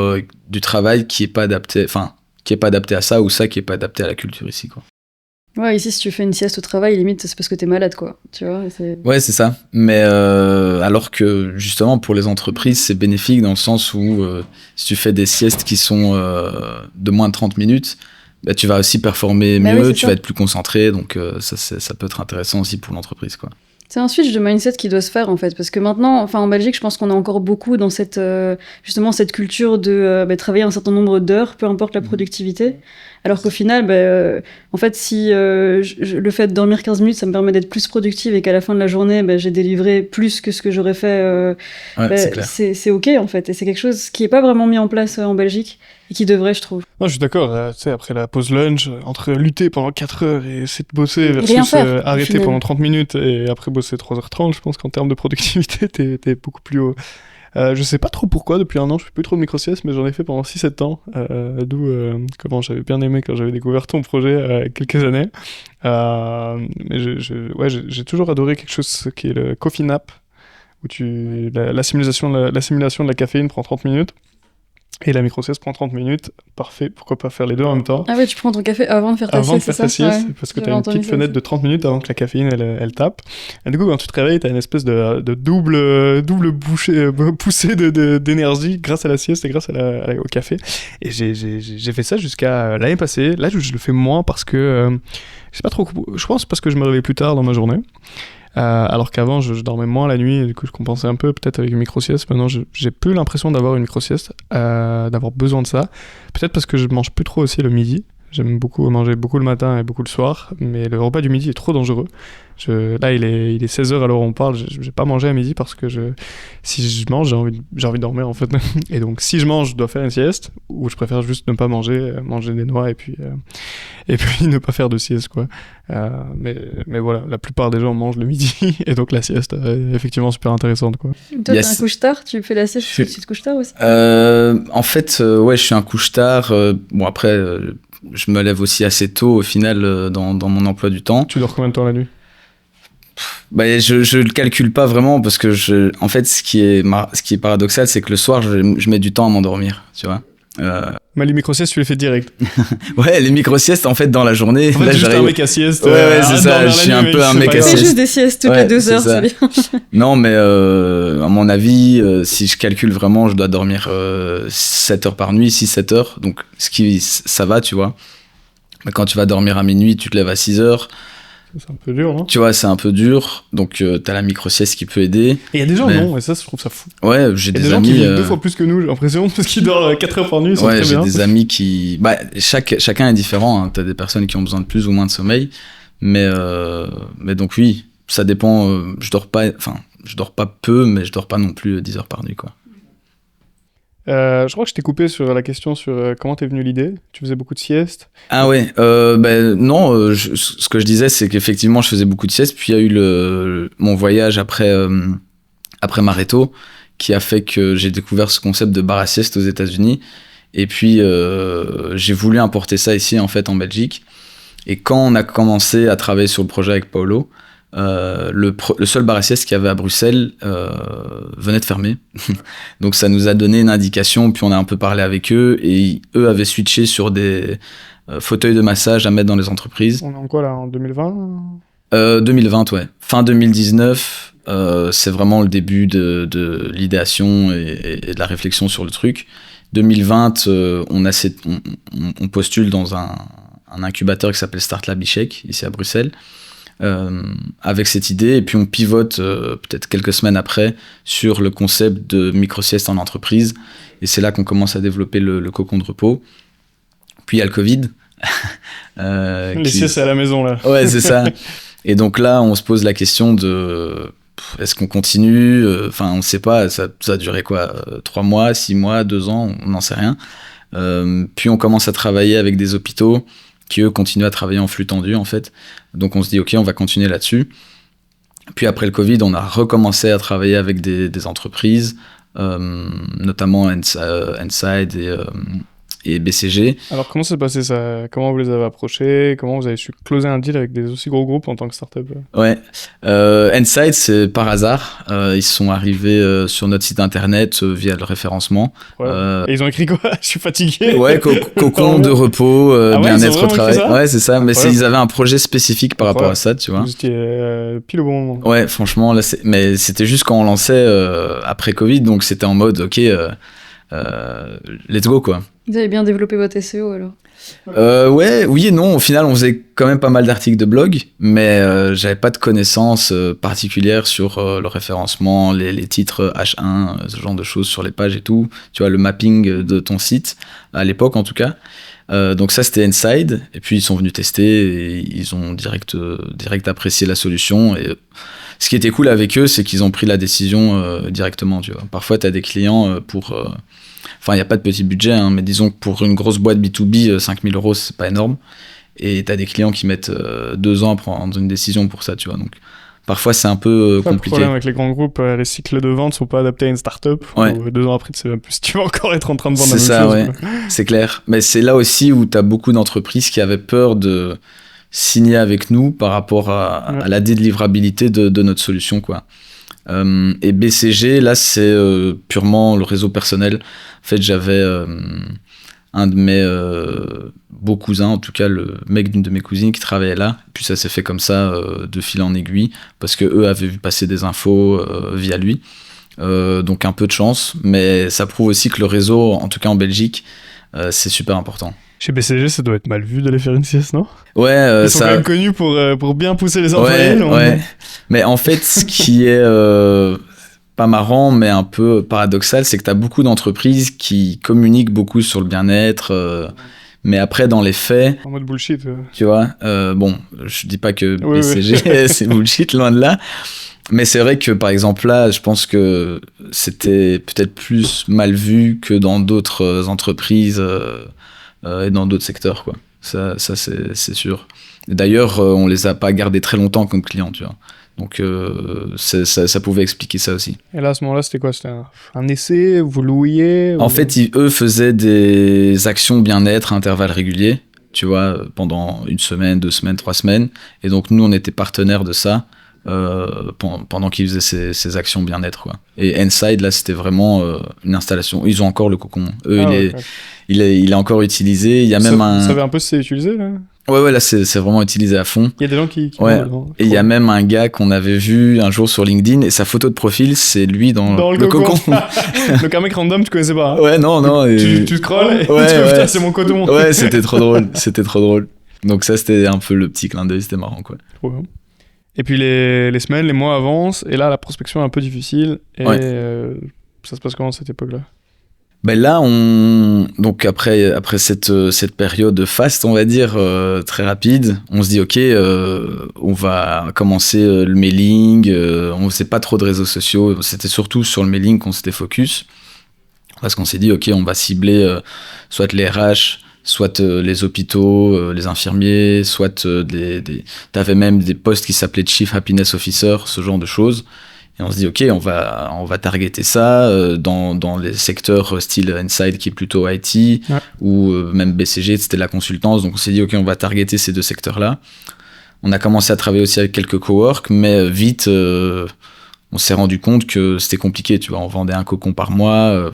du travail qui est pas adapté à ça, ou ça qui est pas adapté à la culture ici, quoi. Ouais, ici, si tu fais une sieste au travail, limite, c'est parce que t'es malade, quoi. Tu vois, ouais, c'est ça. Mais alors que, justement, pour les entreprises, c'est bénéfique dans le sens où si tu fais des siestes qui sont de moins de 30 minutes, tu vas aussi performer mieux, tu vas être plus concentré, donc ça peut être intéressant aussi pour l'entreprise, quoi. C'est un switch de mindset qui doit se faire, en fait, parce que maintenant, enfin, en Belgique, je pense qu'on est encore beaucoup dans justement cette culture de travailler un certain nombre d'heures, peu importe la productivité. Alors qu'au final, en fait, si le fait de dormir 15 minutes, ça me permet d'être plus productive et qu'à la fin de la journée, j'ai délivré plus que ce que j'aurais fait, c'est OK, en fait. Et c'est quelque chose qui n'est pas vraiment mis en place en Belgique et qui devrait, je trouve. Non, je suis d'accord. Tu sais, après la pause lunch, entre lutter pendant 4 heures et essayer de bosser versus arrêter pendant 30 minutes et après bosser 3h30, je pense qu'en termes de productivité, t'es beaucoup plus haut. Je sais pas trop pourquoi, depuis 1 an, je fais plus trop de micro-siestes, mais j'en ai fait pendant 6-7 ans. D'où comment j'avais bien aimé quand j'avais découvert ton projet quelques années. Mais j'ai toujours adoré quelque chose qui est le coffee nap, où l'assimilation de la caféine prend 30 minutes. Et la micro-sieste prend 30 minutes, parfait, pourquoi pas faire les deux en même temps. Ah ouais, tu prends ton café avant de faire ta sieste, Avant de faire ta sieste, ouais. parce que t'as une petite fenêtre de 30 minutes avant que la caféine, elle tape. Et du coup, quand tu te réveilles, t'as une espèce de double poussée d'énergie grâce à la sieste et grâce au café. Et j'ai fait ça jusqu'à l'année passée. Là, je le fais moins parce que, je sais pas trop, je pense parce que je me réveille plus tard dans ma journée. Alors qu'avant je dormais moins la nuit et du coup je compensais un peu peut-être avec une micro-sieste. Maintenant j'ai plus l'impression d'avoir une micro-sieste, d'avoir besoin de ça, peut-être parce que je mange plus trop aussi le midi. J'aime beaucoup manger beaucoup le matin et beaucoup le soir, mais le repas du midi est trop dangereux. Là, il est 16h à l'heure où on parle, je vais pas manger à midi parce que si je mange, j'ai envie de dormir en fait. Et donc, si je mange, je dois faire une sieste, ou je préfère juste ne pas manger des noix et puis ne pas faire de sieste, quoi. Mais voilà, la plupart des gens mangent le midi, et donc la sieste est effectivement super intéressante, quoi. Toi, t'es un couche-tard, tu fais la sieste, tu te couches tard aussi? En fait, ouais, je suis un couche-tard. Bon, après, je me lève aussi assez tôt au final dans mon emploi du temps. Tu dors combien de temps la nuit? Je le calcule pas vraiment parce que en fait, ce qui est paradoxal, c'est que le soir, je mets du temps à m'endormir, tu vois. Mais les micro-siestes, tu les fais direct. Ouais, les micro-siestes, en fait, dans la journée. En fait, là, t'es juste j'arrive. un mec à sieste. Ouais, c'est ça, je suis un peu un mec à C'est sieste. juste des siestes toutes Ouais, les 2 c'est heures, ça. c'est bien. Non, mais à mon avis, si je calcule vraiment, je dois dormir 7 heures par nuit, 6-7 heures. Donc, ça va, tu vois. Mais quand tu vas dormir à minuit, tu te lèves à 6 heures. C'est un peu dur, non? Tu vois, c'est un peu dur. Donc, t'as la micro-sieste qui peut aider. Et il y a des gens, Mais- non, et ça, je trouve ça fou. Ouais, j'ai Il y a des des gens qui amis. vivent 2 fois plus que nous, j'ai l'impression, parce qu'ils dorment 4 heures par nuit, ils sont Ouais, très j'ai bien. des amis qui. Bah, chacun est différent. Hein. T'as des personnes qui ont besoin de plus ou moins de sommeil. Mais donc, oui, ça dépend. Je dors pas peu, mais je dors pas non plus 10 heures par nuit, quoi. Je crois que je t'ai coupé sur la question sur comment t'es venue l'idée. Tu faisais beaucoup de siestes. Ah ouais, non, ce que je disais, c'est qu'effectivement, je faisais beaucoup de siestes. Puis il y a eu mon voyage après Mareto, qui a fait que j'ai découvert ce concept de bar à sieste aux États-Unis. Et puis, j'ai voulu importer ça ici, en fait, en Belgique. Et quand on a commencé à travailler sur le projet avec Paolo, le seul bar à sieste qu'il y avait à Bruxelles venait de fermer. Donc ça nous a donné une indication, puis on a un peu parlé avec eux, et eux avaient switché sur des fauteuils de massage à mettre dans les entreprises. On est en quoi là, en 2020? 2020, ouais. Fin 2019, c'est vraiment le début de l'idéation et de la réflexion sur le truc. 2020, on postule dans un incubateur qui s'appelle Start Lab Bichek, ici à Bruxelles, avec cette idée, et puis on pivote peut-être quelques semaines après sur le concept de micro-sieste en entreprise, et c'est là qu'on commence à développer le cocon de repos. Puis il y a le Covid. Les siestes à la maison là. Ouais, c'est ça. Et donc là, on se pose la question de est-ce qu'on continue? Enfin, on ne sait pas, ça a duré quoi? 3 mois, 6 mois, 2 ans, on n'en sait rien. Puis on commence à travailler avec des hôpitaux qui, eux, continuent à travailler en flux tendu, en fait. Donc on se dit, OK, on va continuer là-dessus. Puis après le Covid, on a recommencé à travailler avec des entreprises, notamment Inside et BCG. Alors comment s'est passé ça? Comment vous les avez approchés? Comment vous avez su closer un deal avec des aussi gros groupes en tant que startup? Ouais, Inside, c'est par hasard. Ils sont arrivés sur notre site internet via le référencement. Ouais. Et ils ont écrit quoi? Je suis fatigué. Ouais, cocon de repos, Ah ouais, ils ont bien-être vraiment au travail. écrit ça? Ouais, c'est ça. Mais Incroyable. ils avaient un projet spécifique par rapport à ça, tu vois. Vous étiez pile au bon moment. Ouais, franchement, là, mais c'était juste quand on lançait après Covid, donc c'était en mode, OK, let's go, quoi. Vous avez bien développé votre SEO alors? Ouais, oui et non. Au final, on faisait quand même pas mal d'articles de blog, mais j'avais pas de connaissances particulières sur le référencement, les titres H1, ce genre de choses sur les pages et tout. Tu vois, le mapping de ton site, à l'époque en tout cas. Donc ça, c'était Inside. Et puis, ils sont venus tester et ils ont direct apprécié la solution. Et ce qui était cool avec eux, c'est qu'ils ont pris la décision directement, tu vois. Parfois, tu as des clients Enfin, il n'y a pas de petit budget, hein, mais disons que pour une grosse boîte B2B, 5 000 €, c'est pas énorme. Et tu as des clients qui mettent 2 ans à prendre une décision pour ça, tu vois. Donc, parfois, c'est un peu Le compliqué. problème avec les grands groupes, les cycles de vente sont pas adaptés à une startup. Ouais. 2 ans après, tu sais même plus si tu vas encore être en train de vendre la C'est même ça, chose. ouais. quoi. C'est clair. Mais c'est là aussi où tu as beaucoup d'entreprises qui avaient peur de signer avec nous par rapport à la délivrabilité de notre solution, quoi. Et BCG, là, c'est purement le réseau personnel. En fait, j'avais un de mes beaux cousins, en tout cas le mec d'une de mes cousines qui travaillait là. Puis ça s'est fait comme ça, de fil en aiguille, parce que eux avaient vu passer des infos via lui. Donc un peu de chance, mais ça prouve aussi que le réseau, en tout cas en Belgique, c'est super important. Chez BCG, ça doit être mal vu d'aller faire une sieste, non? Ouais, Ils sont quand même connus pour bien pousser les employés. Ouais, non ouais. Mais en fait, ce qui est pas marrant, mais un peu paradoxal, c'est que tu as beaucoup d'entreprises qui communiquent beaucoup sur le bien-être, mais après, dans les faits, En mode bullshit. tu vois, bon, je dis pas que Oui, BCG, c'est bullshit, loin de là. Mais c'est vrai que, par exemple, là, je pense que c'était peut-être plus mal vu que dans d'autres entreprises et dans d'autres secteurs, quoi. Ça c'est sûr. D'ailleurs, on les a pas gardés très longtemps comme clients, tu vois. Donc, ça pouvait expliquer ça aussi. Et là, à ce moment-là, c'était quoi? C'était un essai? Vous louiez? En fait, eux faisaient des actions bien-être à intervalles réguliers, tu vois, pendant 1 semaine, 2 semaines, 3 semaines. Et donc, nous, on était partenaires de ça. pendant qu'il faisait ses actions bien-être, quoi. Et Inside, là, c'était vraiment une installation. Ils ont encore le cocon. Eux, il est encore utilisé. Il y a même Vous savez un peu si c'est utilisé, là? Ouais, là, c'est vraiment utilisé à fond. Il y a des gens qui ouais. Et il y a même un gars qu'on avait vu un jour sur LinkedIn, et sa photo de profil, c'est lui dans le cocon. Donc un mec random, tu connaissais pas. Hein. Ouais, non. Tu scrolles et tu putain, c'est mon cocon. Ouais, c'était trop drôle. Donc ça, c'était un peu le petit clin d'œil, c'était marrant, quoi. Trop bien. Et puis les semaines, les mois avancent, et là, la prospection est un peu difficile. Et ça se passe comment cette époque-là? Ben là, donc après cette période faste, on va dire, très rapide, on se dit ok, on va commencer le mailing. On faisait pas trop de réseaux sociaux, c'était surtout sur le mailing qu'on s'était focus, parce qu'on s'est dit ok, on va cibler soit les RH, soit les hôpitaux, les infirmiers, soit t'avais même des postes qui s'appelaient Chief Happiness Officer, ce genre de choses. Et on se dit, ok, on va targeter ça dans les secteurs style Inside qui est plutôt IT, ou même BCG, c'était la consultance. Donc on s'est dit, ok, on va targeter ces deux secteurs-là. On a commencé à travailler aussi avec quelques cowork, mais vite, on s'est rendu compte que c'était compliqué. Tu vois, on vendait un cocon par mois,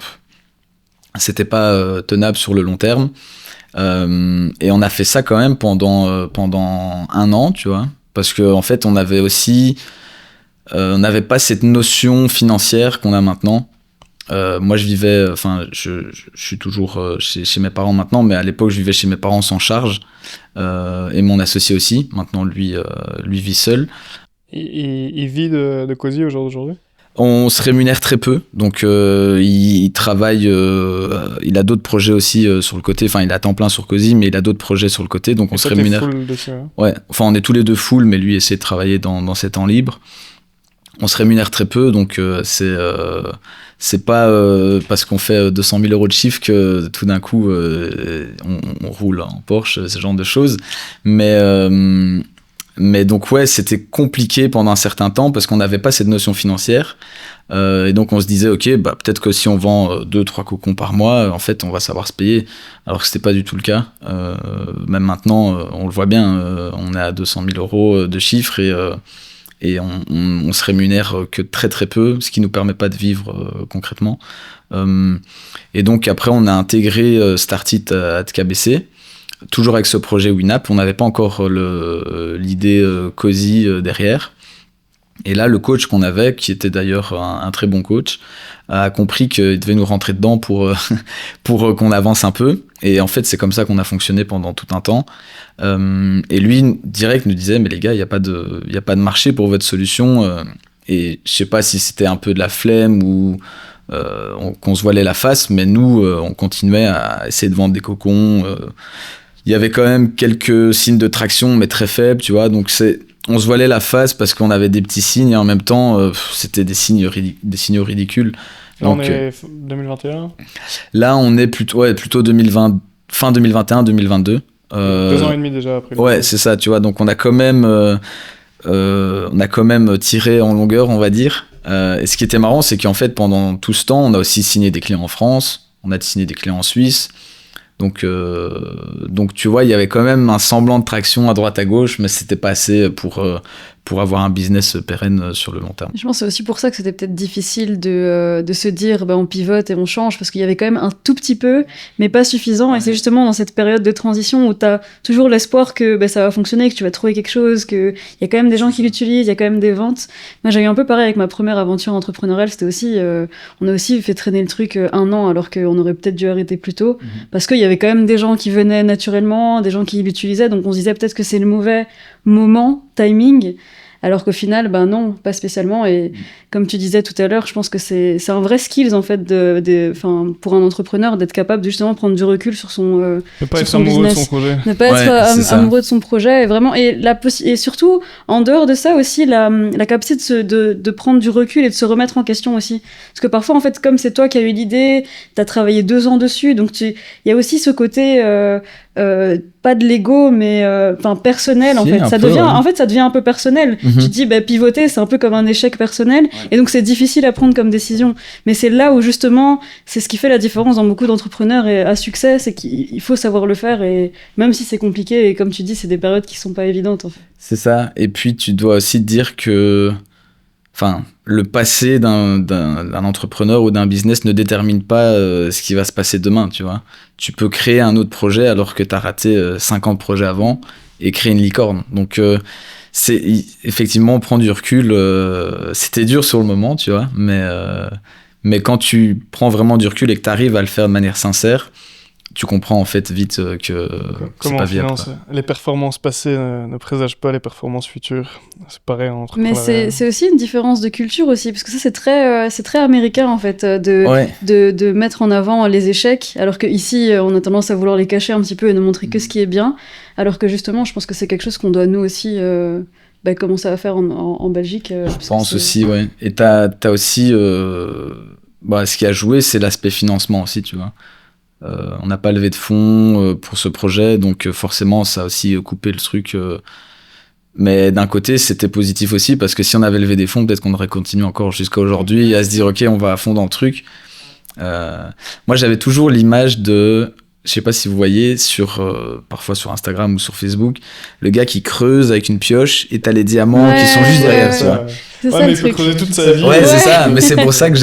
c'était pas tenable sur le long terme. Et on a fait ça quand même pendant 1 an, tu vois, parce qu'en fait, on avait aussi... on n'avait pas cette notion financière qu'on a maintenant. Moi, je suis toujours chez mes parents maintenant, mais à l'époque, je vivais chez mes parents sans charge. Et mon associé aussi. Maintenant, lui vit seul. Il vit de Cozy au jour d'aujourd'hui? On se rémunère très peu. Donc, il travaille... il a d'autres projets aussi sur le côté. Enfin, il est à temps plein sur Cozy, mais il a d'autres projets sur le côté. Donc, on se rémunère... full dessus, hein. Ouais. Enfin, on est tous les deux full, mais lui essaie de travailler dans ses temps libres. On se rémunère très peu, donc c'est pas parce qu'on fait 200 000 € de chiffre que tout d'un coup on roule en Porsche, ce genre de choses. Mais donc ouais, c'était compliqué pendant un certain temps parce qu'on n'avait pas cette notion financière. Et donc on se disait ok, bah peut-être que si on vend 2-3 cocons par mois, en fait on va savoir se payer. Alors que c'était pas du tout le cas. Même maintenant, on le voit bien, on est à 200 000 € de chiffre et on se rémunère que très très peu, ce qui nous permet pas de vivre concrètement. Et donc après on a intégré Startit à KBC, toujours avec ce projet Winap. On n'avait pas encore l'idée Cozy derrière. Et là le coach qu'on avait, qui était d'ailleurs un très bon coach, a compris qu'il devait nous rentrer dedans pour qu'on avance un peu. Et en fait, c'est comme ça qu'on a fonctionné pendant tout un temps. Et lui, direct, nous disait, mais les gars, il n'y a pas de marché pour votre solution. Et je sais pas si c'était un peu de la flemme ou qu'on se voilait la face, mais nous, on continuait à essayer de vendre des cocons. Il y avait quand même quelques signes de traction, mais très faibles, tu vois. Donc on se voilait la face parce qu'on avait des petits signes et en même temps, c'était des signaux ridicules. Là, donc, on est 2021. Là, on est plutôt 2020, fin 2021, 2022. 2 ans et demi déjà après. Ouais, c'est ça, tu vois. Donc, on a quand même tiré en longueur, on va dire. Et ce qui était marrant, c'est qu'en fait, pendant tout ce temps, on a aussi signé des clients en France, on a signé des clients en Suisse. Donc tu vois, il y avait quand même un semblant de traction à droite à gauche, mais c'était pas assez pour avoir un business pérenne sur le long terme. Je pense que c'est aussi pour ça que c'était peut-être difficile de se dire on pivote et on change, parce qu'il y avait quand même un tout petit peu, mais pas suffisant. Et c'est justement dans cette période de transition où tu as toujours l'espoir que ça va fonctionner, que tu vas trouver quelque chose, qu'il y a quand même des gens qui l'utilisent, il y a quand même des ventes. Moi, j'ai eu un peu pareil avec ma première aventure entrepreneuriale. C'était aussi, on a aussi fait traîner le truc 1 an, alors qu'on aurait peut-être dû arrêter plus tôt, parce qu'il y avait quand même des gens qui venaient naturellement, des gens qui l'utilisaient, donc on se disait peut-être que c'est le mauvais moment, timing, alors qu'au final, non, pas spécialement. Et comme tu disais tout à l'heure, je pense que c'est un vrai skills en fait pour un entrepreneur d'être capable de justement prendre du recul sur son ne pas être amoureux de son projet. Ne pas être amoureux de son projet, et vraiment, et surtout en dehors de ça aussi la capacité de prendre du recul et de se remettre en question aussi. Parce que parfois en fait, comme c'est toi qui as eu l'idée, t'as travaillé 2 ans dessus, donc il y a aussi ce côté pas de l'ego, mais personnel en Si, fait. un Ça peu, devient, ouais. en fait, ça devient un peu personnel. Mhm. Tu te dis, pivoter, c'est un peu comme un échec personnel, et donc c'est difficile à prendre comme décision. Mais c'est là où justement, c'est ce qui fait la différence dans beaucoup d'entrepreneurs et à succès, c'est qu'il faut savoir le faire, et même si c'est compliqué, et comme tu dis, c'est des périodes qui sont pas évidentes en fait. C'est ça. Et puis, tu dois aussi te dire que le passé d'un entrepreneur ou d'un business ne détermine pas ce qui va se passer demain, tu vois. Tu peux créer un autre projet alors que tu as raté 50 projets avant et créer une licorne. Donc, effectivement, prendre du recul, c'était dur sur le moment, tu vois, mais quand tu prends vraiment du recul et que tu arrives à le faire de manière sincère, tu comprends en fait vite que c'est Comment pas on viable. finance les performances passées ne présagent pas les performances futures. C'est pareil en Mais entrepreneuriat. c'est aussi une différence de culture aussi, parce que ça c'est très américain en fait, Ouais. de mettre en avant les échecs, alors qu'ici on a tendance à vouloir les cacher un petit peu et ne montrer que ce qui est bien, alors que justement je pense que c'est quelque chose qu'on doit nous aussi commencer à faire en Belgique. Je pense aussi, ouais. Et t'as aussi, ce qui a joué, c'est l'aspect financement aussi, tu vois. On n'a pas levé de fonds pour ce projet, donc forcément, ça a aussi coupé le truc. Mais d'un côté, c'était positif aussi, parce que si on avait levé des fonds, peut-être qu'on aurait continué encore jusqu'à aujourd'hui à se dire, OK, on va à fond dans le truc. Moi, j'avais toujours l'image de... Je sais pas si vous voyez, parfois sur Instagram ou sur Facebook, le gars qui creuse avec une pioche et t'as les diamants qui sont juste derrière, tu vois. C'est ça mais le il peut truc. creuser toute sa vie. Ouais, c'est ça. Mais c'est pour ça que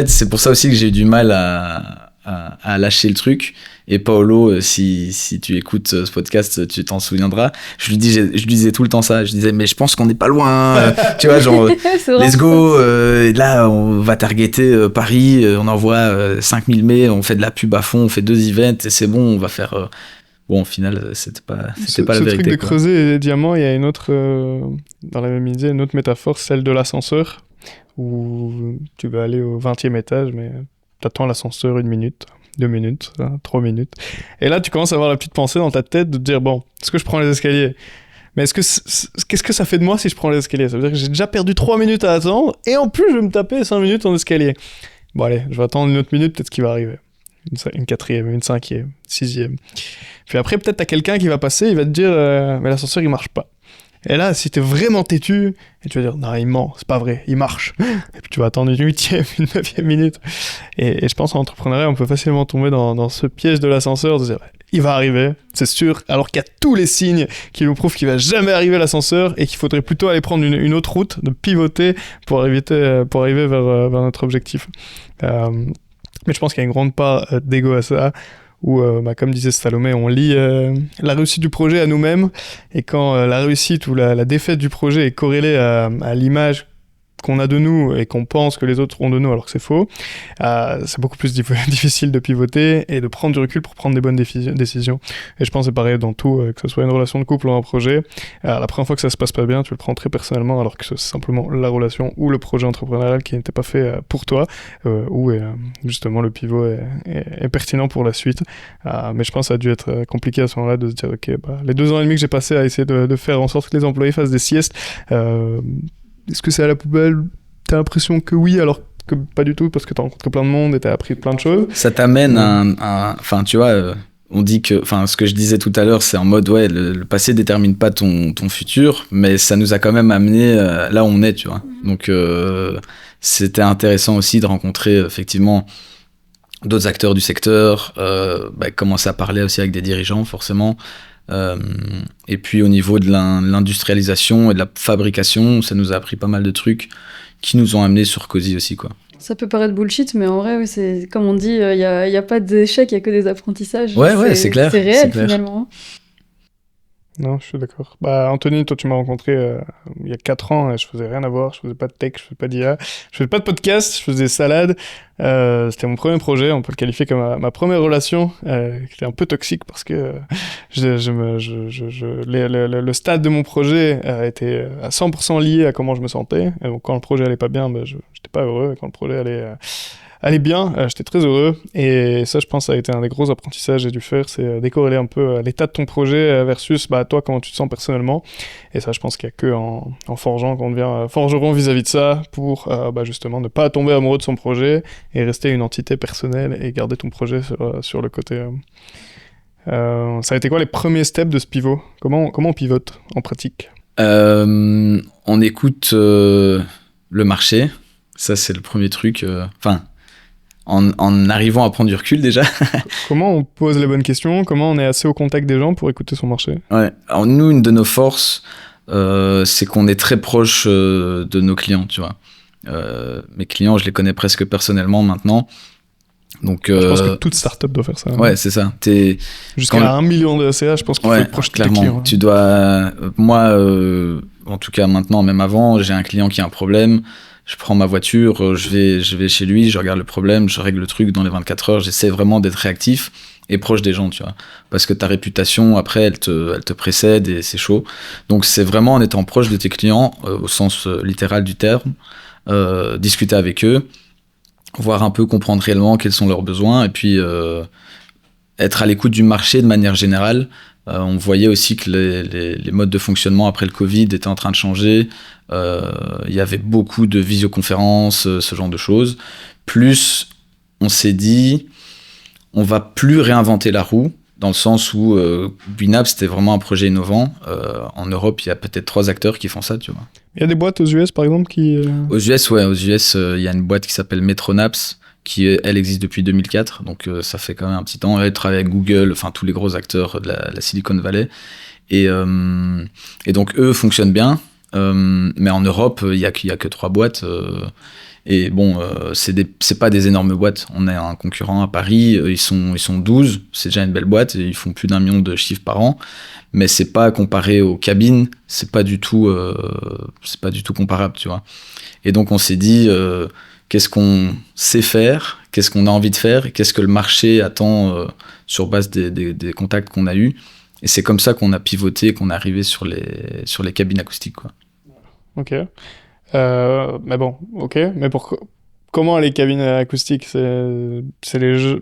c'est pour ça aussi que j'ai eu du mal à lâcher le truc. Et Paolo, si tu écoutes ce podcast, tu t'en souviendras. Je lui disais tout le temps ça. Je disais, mais je pense qu'on n'est pas loin. Tu vois, genre, C'est vraiment let's go. Là, on va targeter Paris. On envoie 5000 mails. On fait de la pub à fond. On fait 2 events et c'est bon. On va faire. Bon, au final, c'était pas la Ce vérité. truc de quoi. creuser les diamants, il y a une autre, dans la même idée, une autre métaphore, celle de l'ascenseur, où tu vas aller au 20e étage, mais t'attends l'ascenseur 1 minute, 2 minutes, 3 minutes. Et là, tu commences à avoir la petite pensée dans ta tête de te dire, bon, est-ce que je prends les escaliers ? Mais qu'est-ce que ça fait de moi si je prends les escaliers ? Ça veut dire que j'ai déjà perdu 3 minutes à attendre, et en plus, je vais me taper 5 minutes en escalier. Bon, allez, je vais attendre une autre minute, peut-être qu'il va arriver. Une 4e, une 5e, 6e. Puis après, peut-être t'as quelqu'un qui va passer, il va te dire mais l'ascenseur il marche pas. Et là, si t'es vraiment têtu, et tu vas dire non, il ment, c'est pas vrai, il marche. Et puis tu vas attendre une 8e, une 9e minute. Et je pense en entrepreneuriat, on peut facilement tomber dans ce piège de l'ascenseur, de dire il va arriver, c'est sûr, alors qu'il y a tous les signes qui nous prouvent qu'il va jamais arriver l'ascenseur et qu'il faudrait plutôt aller prendre une autre route, de pivoter pour arriver vers notre objectif. Mais je pense qu'il y a une grande part d'ego à ça, où, comme disait Salomé, on lie la réussite du projet à nous-mêmes, et quand la réussite ou la défaite du projet est corrélée à l'image qu'on a de nous et qu'on pense que les autres ont de nous alors que c'est faux, c'est beaucoup plus difficile de pivoter et de prendre du recul pour prendre des bonnes décisions. Et je pense que c'est pareil dans tout, que ce soit une relation de couple ou un projet. La première fois que ça se passe pas bien, tu le prends très personnellement alors que c'est simplement la relation ou le projet entrepreneurial qui n'était pas fait pour toi, où justement le pivot est pertinent pour la suite. Mais je pense que ça a dû être compliqué à ce moment-là de se dire ok, les 2 ans et demi que j'ai passé à essayer de faire en sorte que les employés fassent des siestes, est-ce que c'est à la poubelle ? T'as l'impression que oui, alors que pas du tout, parce que t'as rencontré plein de monde et t'as appris plein de choses. Ça t'amène enfin, tu vois, on dit que, enfin, ce que je disais tout à l'heure, c'est en mode, ouais, le passé détermine pas ton futur, mais ça nous a quand même amené là où on est, tu vois. Donc, c'était intéressant aussi de rencontrer, effectivement, d'autres acteurs du secteur, commencer à parler aussi avec des dirigeants, forcément. Et puis au niveau de l'industrialisation et de la fabrication, ça nous a appris pas mal de trucs qui nous ont amenés sur Cozy aussi, quoi. Ça peut paraître bullshit, mais en vrai, oui, c'est comme on dit, il y a pas d'échec, il y a que des apprentissages. Ouais, c'est clair. C'est réel c'est clair. finalement. Non, je suis d'accord. Anthony, toi, tu m'as rencontré il y a 4 ans, et je faisais rien à voir, je faisais pas de tech, je faisais pas d'IA, je faisais pas de podcast, je faisais des salades. C'était mon premier projet, on peut le qualifier comme ma première relation, qui était un peu toxique parce que le stade de mon projet était à 100% lié à comment je me sentais. Et donc, quand le projet allait pas bien, j'étais pas heureux, et quand le projet allait bien, j'étais très heureux, et ça je pense ça a été un des gros apprentissages que j'ai dû faire, c'est décorréler un peu l'état de ton projet versus toi comment tu te sens personnellement, et ça je pense qu'il n'y a que en forgeant qu'on devient forgeron vis-à-vis de ça pour justement ne pas tomber amoureux de son projet et rester une entité personnelle et garder ton projet sur le côté Ça a été quoi les premiers steps de ce pivot? Comment on pivote en pratique? On écoute le marché, ça c'est le premier truc. En arrivant à prendre du recul déjà. Comment on pose les bonnes questions? Comment on est assez au contact des gens pour écouter son marché? Ouais. Alors nous, une de nos forces, c'est qu'on est très proche de nos clients, tu vois. Mes clients, je les connais presque personnellement maintenant. Donc, je pense que toute startup doit faire ça. Ouais, c'est ça. Jusqu'à 1 million de SCA, je pense qu'il faut être proche de tes clients. Tu dois... Moi, en tout cas maintenant, même avant, j'ai un client qui a un problème. Je prends ma voiture, je vais chez lui, je regarde le problème, je règle le truc dans les 24 heures. J'essaie vraiment d'être réactif et proche des gens, tu vois. Parce que ta réputation, après, elle te précède et c'est chaud. Donc, c'est vraiment en étant proche de tes clients, au sens littéral du terme, discuter avec eux, voir un peu, comprendre réellement quels sont leurs besoins et puis être à l'écoute du marché de manière générale. On voyait aussi que les modes de fonctionnement après le Covid étaient en train de changer. Il y avait beaucoup de visioconférences, ce genre de choses. Plus, on s'est dit, on va plus réinventer la roue, dans le sens où Winap, c'était vraiment un projet innovant. En Europe, il y a peut-être 3 acteurs qui font ça, tu vois. Il y a des boîtes aux US, par exemple, qui... Aux US, ouais. Aux US, il y a une boîte qui s'appelle Metronaps, qui, elle, existe depuis 2004. Donc, ça fait quand même un petit temps. Elle travaille avec Google, enfin, tous les gros acteurs de la Silicon Valley. Et donc, eux fonctionnent bien. Mais en Europe, il y a que 3 boîtes. Et bon, c'est pas des énormes boîtes. On a un concurrent à Paris, ils sont 12. C'est déjà une belle boîte. Et ils font plus d'1 million de chiffres par an. Mais c'est pas comparé aux cabines. C'est pas du tout comparable, tu vois. Et donc, on s'est dit... qu'est-ce qu'on sait faire, qu'est-ce qu'on a envie de faire, et qu'est-ce que le marché attend sur base des contacts qu'on a eus. Et c'est comme ça qu'on a pivoté, qu'on est arrivé sur les cabines acoustiques, quoi. Ok. Mais bon, ok. Mais comment les cabines acoustiques, c'est les jeux...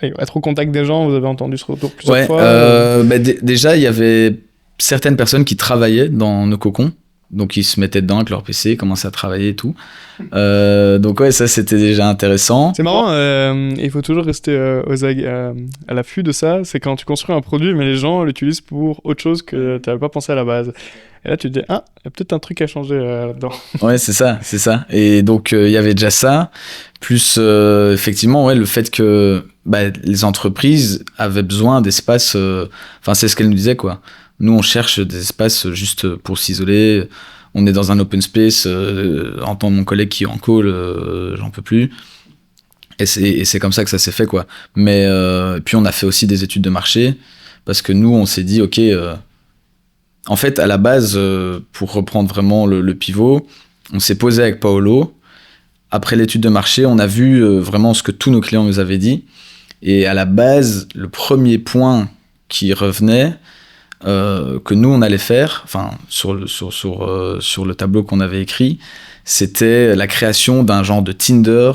Être au contact des gens, vous avez entendu ce retour plusieurs fois déjà, il y avait certaines personnes qui travaillaient dans nos cocons. Donc, ils se mettaient dedans avec leur PC, commençaient à travailler et tout. Donc, ouais, ça, c'était déjà intéressant. C'est marrant, il faut toujours rester à l'affût de ça. C'est quand tu construis un produit, mais les gens l'utilisent pour autre chose que tu n'avais pas pensé à la base. Et là, tu te dis, il y a peut-être un truc à changer là-dedans. Ouais, c'est ça. Et donc, il y avait déjà ça. Plus, effectivement, ouais, le fait que les entreprises avaient besoin d'espace. Enfin, c'est ce qu'elles nous disaient, quoi. Nous, on cherche des espaces juste pour s'isoler. On est dans un open space. Entendre mon collègue qui est en call, j'en peux plus. Et c'est comme ça que ça s'est fait, quoi. Mais puis, on a fait aussi des études de marché parce que nous, on s'est dit, OK, en fait, à la base, pour reprendre vraiment le pivot, on s'est posé avec Paolo. Après l'étude de marché, on a vu vraiment ce que tous nos clients nous avaient dit. Et à la base, le premier point qui revenait... que nous on allait faire, enfin sur le tableau qu'on avait écrit, c'était la création d'un genre de Tinder,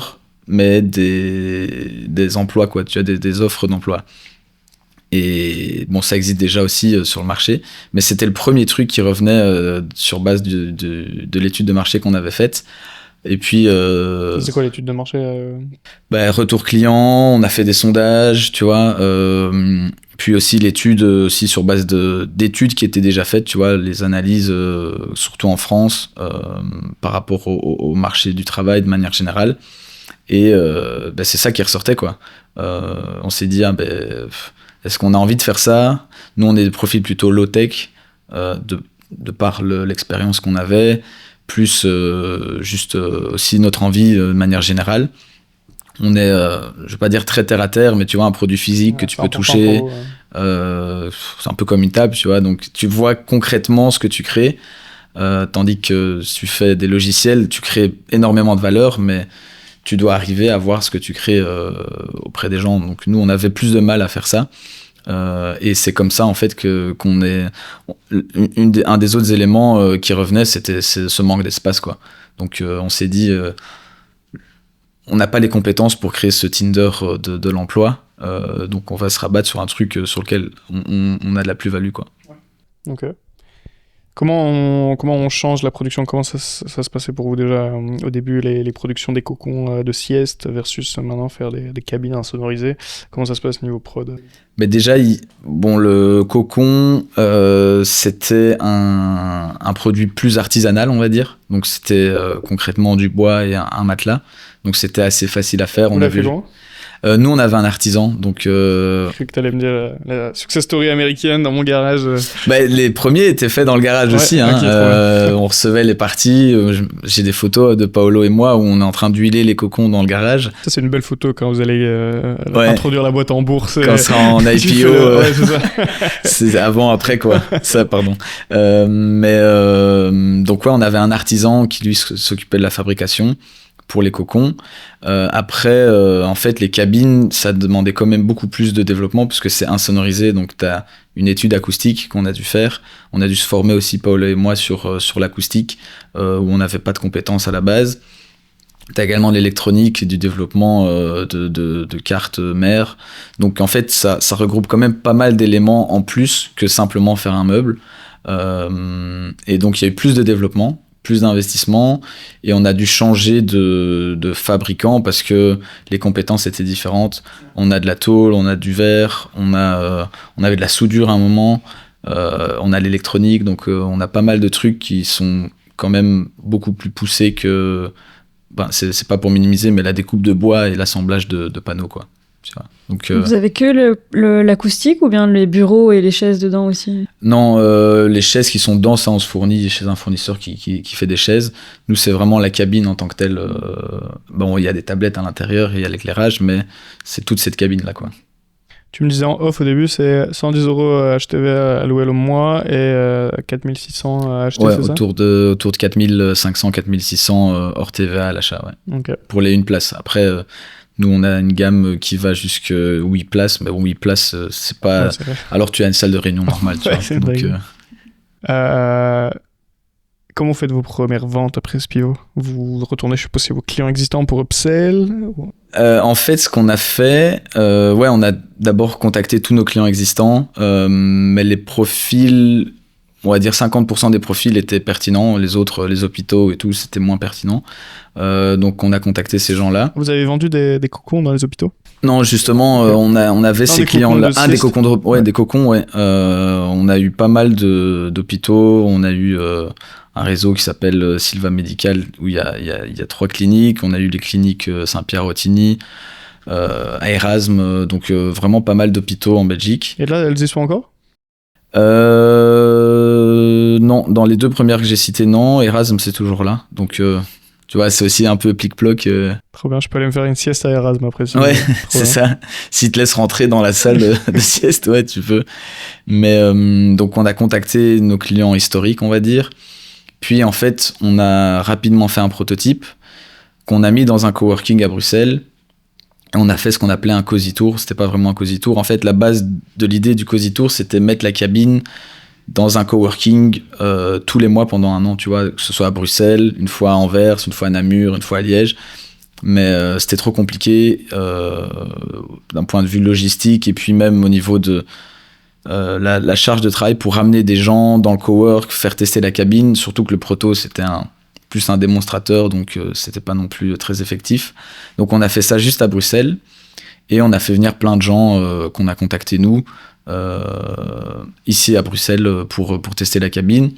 mais des emplois, quoi, tu as des offres d'emploi. Et bon, ça existe déjà aussi sur le marché, mais c'était le premier truc qui revenait sur base de l'étude de marché qu'on avait faite. Et puis... c'est quoi l'étude de marché retour client, on a fait des sondages, tu vois. Puis aussi l'étude aussi sur base d'études qui étaient déjà faites, tu vois, les analyses, surtout en France, par rapport au marché du travail de manière générale. Et c'est ça qui ressortait, quoi. On s'est dit, est-ce qu'on a envie de faire ça? Nous, on est des profils plutôt low-tech, de par l'expérience qu'on avait, plus juste aussi notre envie de manière générale. On est, je vais pas dire très terre à terre, mais tu vois, un produit physique que tu peux toucher, c'est un peu comme une table, tu vois, donc tu vois concrètement ce que tu crées, tandis que si tu fais des logiciels, tu crées énormément de valeur, mais tu dois arriver à voir ce que tu crées auprès des gens. Donc nous, on avait plus de mal à faire ça. Et c'est comme ça en fait qu'on est un des autres éléments qui revenait, c'était ce manque d'espace, quoi. Donc on s'est dit on n'a pas les compétences pour créer ce Tinder de l'emploi, donc on va se rabattre sur un truc sur lequel on a de la plus-value, quoi. Ok. Comment on change la production? Comment ça se passait pour vous déjà au début, les productions des cocons de sieste versus maintenant faire des cabines insonorisées? Comment ça se passe niveau prod? Mais déjà, le cocon, c'était un produit plus artisanal, on va dire. Donc c'était concrètement du bois et un matelas. Donc c'était assez facile à faire. Vous l'avez fait comment? Nous, on avait un artisan, donc... Je crois que t'allais me dire la success story américaine dans mon garage. Les premiers étaient faits dans le garage aussi. Hein. Okay, on recevait les parties. J'ai des photos de Paolo et moi où on est en train d'huiler les cocons dans le garage. Ça, c'est une belle photo quand vous allez introduire la boîte en bourse. Quand c'est en IPO. Ouais, c'est ça. C'est avant, après, quoi. Ça, pardon. Donc, on avait un artisan qui, lui, s'occupait de la fabrication pour les cocons. Après, en fait, les cabines, ça demandait quand même beaucoup plus de développement puisque c'est insonorisé. Donc, tu as une étude acoustique qu'on a dû faire. On a dû se former aussi, Paolo et moi, sur l'acoustique où on n'avait pas de compétences à la base. Tu as également l'électronique et du développement de cartes mères. Donc, en fait, ça regroupe quand même pas mal d'éléments en plus que simplement faire un meuble. Et donc, il y a eu plus de développement, plus d'investissement, et on a dû changer de fabricant parce que les compétences étaient différentes. On a de la tôle, on a du verre, on avait de la soudure à un moment, on a l'électronique, donc on a pas mal de trucs qui sont quand même beaucoup plus poussés que... c'est pas pour minimiser, mais la découpe de bois et l'assemblage de panneaux, quoi. Donc, vous avez que l'acoustique ou bien les bureaux et les chaises dedans aussi? Non, les chaises qui sont dedans, ça on se fournit chez un fournisseur qui fait des chaises. Nous, c'est vraiment la cabine en tant que telle. Il y a des tablettes à l'intérieur et il y a l'éclairage, mais c'est toute cette cabine-là, quoi. Tu me disais en off au début, c'est 110 € HTV alloués le mois et 4600 achetés, c'est ça? Autour de 4500, 4600 hors TVA à l'achat, ouais. Okay. Pour les 1 place. Après... nous, on a une gamme qui va jusqu'à 8 places, mais 8 places, c'est pas... Ouais, c'est alors, tu as une salle de réunion normale, tu vois. Donc, comment vous faites vos premières ventes après ce pivot? Vous retournez, je suppose, chez vos clients existants pour upsell? En fait, ce qu'on a fait, on a d'abord contacté tous nos clients existants, mais les profils... On va dire 50% des profils étaient pertinents, les autres, les hôpitaux et tout, c'était moins pertinent. Donc on a contacté ces gens-là. Vous avez vendu des cocons dans les hôpitaux? Non, justement, on avait ces clients-là. Des cocons des cocons, ouais. On a eu pas mal d'hôpitaux, on a eu un réseau qui s'appelle Silva Medical, où il y a 3 cliniques. On a eu les cliniques Saint-Pierre-Ottigny, à Erasme, donc vraiment pas mal d'hôpitaux en Belgique. Et là, elles y sont encore? Non, dans les 2 premières que j'ai citées, non. Erasme, c'est toujours là. Donc, tu vois, c'est aussi un peu plic-ploc. Trop bien, je peux aller me faire une sieste à Erasme après. Ouais, c'est ça. S'ils te laissent rentrer dans la salle de sieste, ouais, tu peux. Mais donc, on a contacté nos clients historiques, on va dire. Puis, en fait, on a rapidement fait un prototype qu'on a mis dans un coworking à Bruxelles. On a fait ce qu'on appelait un Cozy Tour. C'était pas vraiment un Cozy Tour. En fait, la base de l'idée du Cozy Tour, c'était mettre la cabine dans un coworking tous les mois pendant 1 an, tu vois, que ce soit à Bruxelles, une fois à Anvers, une fois à Namur, une fois à Liège. Mais c'était trop compliqué d'un point de vue logistique et puis même au niveau de la charge de travail pour ramener des gens dans le cowork, faire tester la cabine, surtout que le proto, c'était plus un démonstrateur, donc c'était pas non plus très effectif. Donc on a fait ça juste à Bruxelles et on a fait venir plein de gens qu'on a contactés nous ici à Bruxelles pour tester la cabine.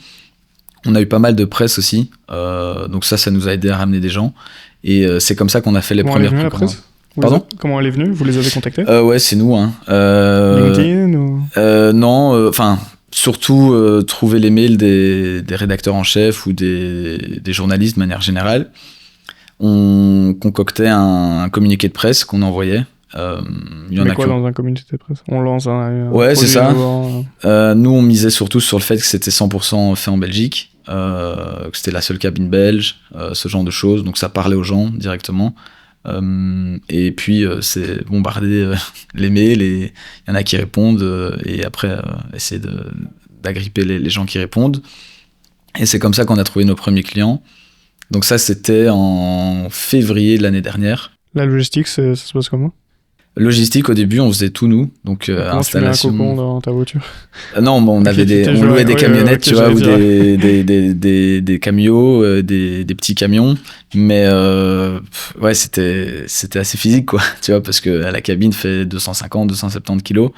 On a eu pas mal de presse aussi, donc ça nous a aidé à ramener des gens et c'est comme ça qu'on a fait les premières précommandes. Pardon ? Comment elle est venue ? Vous les avez contactés ? Ouais, c'est nous. Hein. LinkedIn ou... Non, surtout trouver les mails des rédacteurs en chef ou des journalistes de manière générale. On concoctait un communiqué de presse qu'on envoyait. Il y en a quoi dans un communiqué de presse ? On lance un ouais, c'est ça. Nous, on misait surtout sur le fait que c'était 100% fait en Belgique, que c'était la seule cabine belge, ce genre de choses. Donc ça parlait aux gens directement. Et puis c'est bombarder les mails et il y en a qui répondent et après essayer d'agripper les gens qui répondent et c'est comme ça qu'on a trouvé nos premiers clients. Donc ça c'était en février de l'année dernière. La logistique ça se passe comment ? Logistique, au début, on faisait tout nous. Donc, Comment installation. tu mets un cocon dans ta voiture? Non, bon, on louait des camionnettes, tu vois, ou des camions, des petits camions. Mais ouais, c'était assez physique, quoi, tu vois, parce que la cabine fait 250, 270 kilos.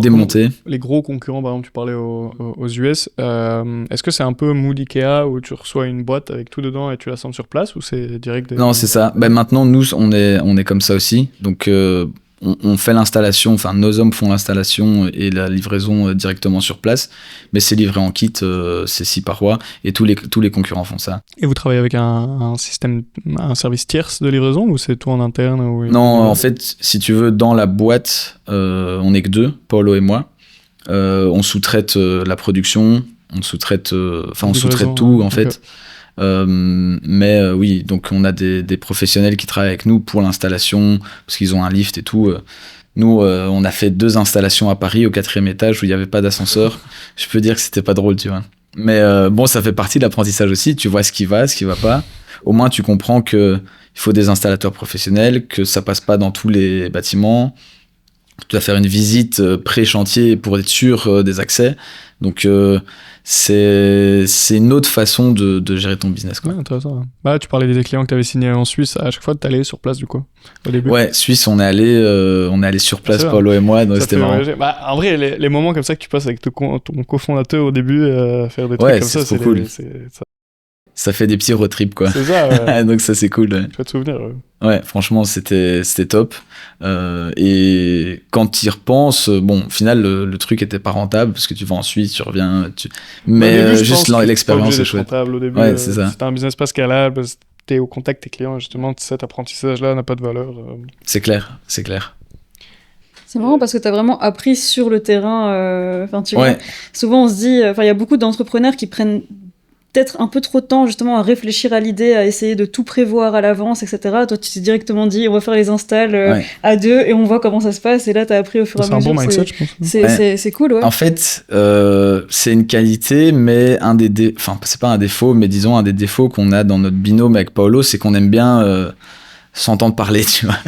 Démonté. Les gros concurrents, par exemple, tu parlais aux US, est-ce que c'est un peu mood Ikea où tu reçois une boîte avec tout dedans et tu l'assembles sur place, ou c'est direct Non, c'est ça. Maintenant, nous, on est comme ça aussi. Donc, on fait l'installation, enfin, nos hommes font l'installation et la livraison directement sur place. Mais c'est livré en kit, c'est 6 parois. Et tous les concurrents font ça. Et vous travaillez avec un service tierce de livraison, ou c'est tout en interne Non, en fait, si tu veux, dans la boîte, on n'est que 2, Paolo et moi. On sous-traite la production, on sous-traite tout, en fait. Mais oui, donc on a des professionnels qui travaillent avec nous pour l'installation, parce qu'ils ont un lift et tout. Nous, on a fait 2 installations à Paris, au 4e étage, où il n'y avait pas d'ascenseur. Je peux dire que c'était pas drôle, tu vois. Mais bon, ça fait partie de l'apprentissage aussi. Tu vois ce qui va pas. Au moins, tu comprends qu'il faut des installateurs professionnels, que ça passe pas dans tous les bâtiments. Tu dois faire une visite pré-chantier pour être sûr des accès. Donc, c'est une autre façon de gérer ton business, quoi. Ouais, intéressant. Bah, tu parlais des clients que tu avais signés en Suisse. À chaque fois, tu allais sur place, du coup, au début. Ouais, Suisse, on est allé sur place, Paolo et moi, donc c'était marrant. Bah, en vrai, les moments comme ça que tu passes avec ton cofondateur au début, faire des trucs comme ça, c'est cool. Ça fait des petits road trips, quoi. C'est ça, ouais. Donc ça, c'est cool. Ouais. Chouette souvenir, ouais. Ouais, franchement, c'était top. Et quand tu y repenses, bon, au final, le truc était pas rentable, parce que tu vas en Suisse, tu reviens... Mais début, juste l'expérience, c'est chouette. Rentable au début, ouais, c'est ça. C'était un business pas scalable, t'es au contact des clients, justement, cet apprentissage-là n'a pas de valeur. C'est clair, c'est clair. C'est marrant parce que tu as vraiment appris sur le terrain. Enfin, tu vois, souvent on se dit, il y a beaucoup d'entrepreneurs qui prennent peut-être un peu trop de temps justement à réfléchir à l'idée, à essayer de tout prévoir à l'avance, etc. Toi, tu t'es directement dit, on va faire les installs à 2 et on voit comment ça se passe. Et là, tu as appris au fur et à mesure. C'est un bon mindset, je pense. C'est cool, ouais. En fait, c'est une qualité, mais enfin, c'est pas un défaut, mais disons un des défauts qu'on a dans notre binôme avec Paolo, c'est qu'on aime bien s'entendre parler, tu vois.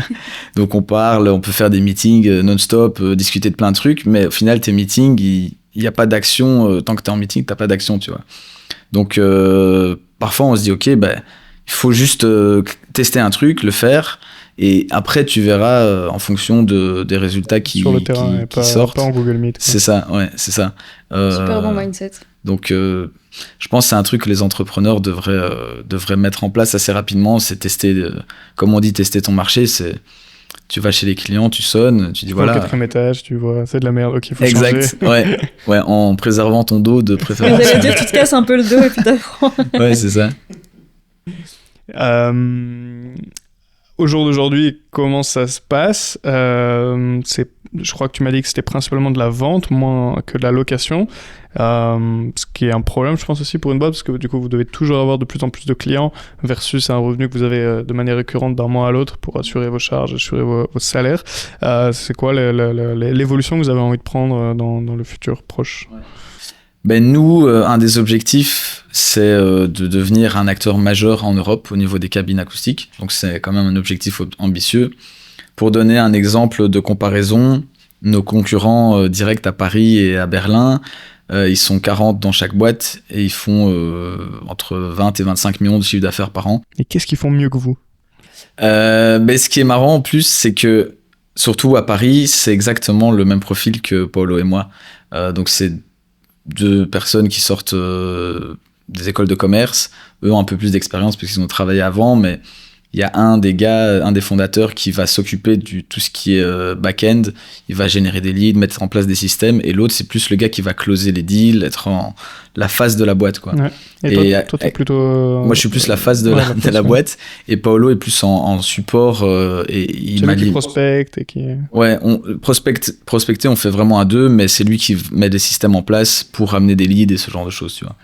Donc on parle, on peut faire des meetings non-stop, discuter de plein de trucs, mais au final, tes meetings, il n'y a pas d'action. Tant que tu es en meeting, tu n'as pas d'action, tu vois. Donc parfois on se dit ok, il faut juste tester un truc, le faire, et après tu verras en fonction des résultats qui sur le terrain, qui sortent. Pas en Google Meet. C'est ça, ouais, c'est ça. Super bon mindset. Donc je pense que c'est un truc que les entrepreneurs devraient mettre en place assez rapidement, c'est tester, comme on dit, tester ton marché, c'est... Tu vas chez les clients, tu sonnes, tu dis voilà. Au 4e étage, tu vois, c'est de la merde, ok, faut exact, changer. ouais, en préservant ton dos de préférence. Vous allez dire, tu te casses un peu le dos et puis t'apprends. Ouais, c'est ça. Au jour d'aujourd'hui, comment ça se passe? Je crois que tu m'as dit que c'était principalement de la vente, moins que de la location. Ce qui est un problème, je pense, aussi pour une boîte, parce que du coup, vous devez toujours avoir de plus en plus de clients versus un revenu que vous avez de manière récurrente d'un mois à l'autre pour assurer vos charges, assurer vos salaires. C'est quoi l'évolution que vous avez envie de prendre dans le futur proche? Nous, un des objectifs, c'est de devenir un acteur majeur en Europe au niveau des cabines acoustiques. Donc, c'est quand même un objectif ambitieux. Pour donner un exemple de comparaison, nos concurrents directs à Paris et à Berlin, ils sont 40 dans chaque boîte et ils font entre 20 et 25 millions de chiffre d'affaires par an. Et qu'est-ce qu'ils font mieux que vous? Ce qui est marrant en plus, c'est que, surtout à Paris, c'est exactement le même profil que Paolo et moi. Donc, c'est 2 personnes qui sortent des écoles de commerce. Eux ont un peu plus d'expérience parce qu'ils ont travaillé avant, mais il y a un des fondateurs qui va s'occuper de tout ce qui est back-end. Il va générer des leads, mettre en place des systèmes, et l'autre, c'est plus le gars qui va closer les deals, être en la face de la boîte, quoi. Ouais. Et toi, t'es plutôt... Moi, je suis plus la face de la boîte, et Paolo est plus en support. Et il m'a dit... qui prospecte et qui... Ouais, prospecter, on fait vraiment à 2, mais c'est lui qui met des systèmes en place pour amener des leads et ce genre de choses, tu vois.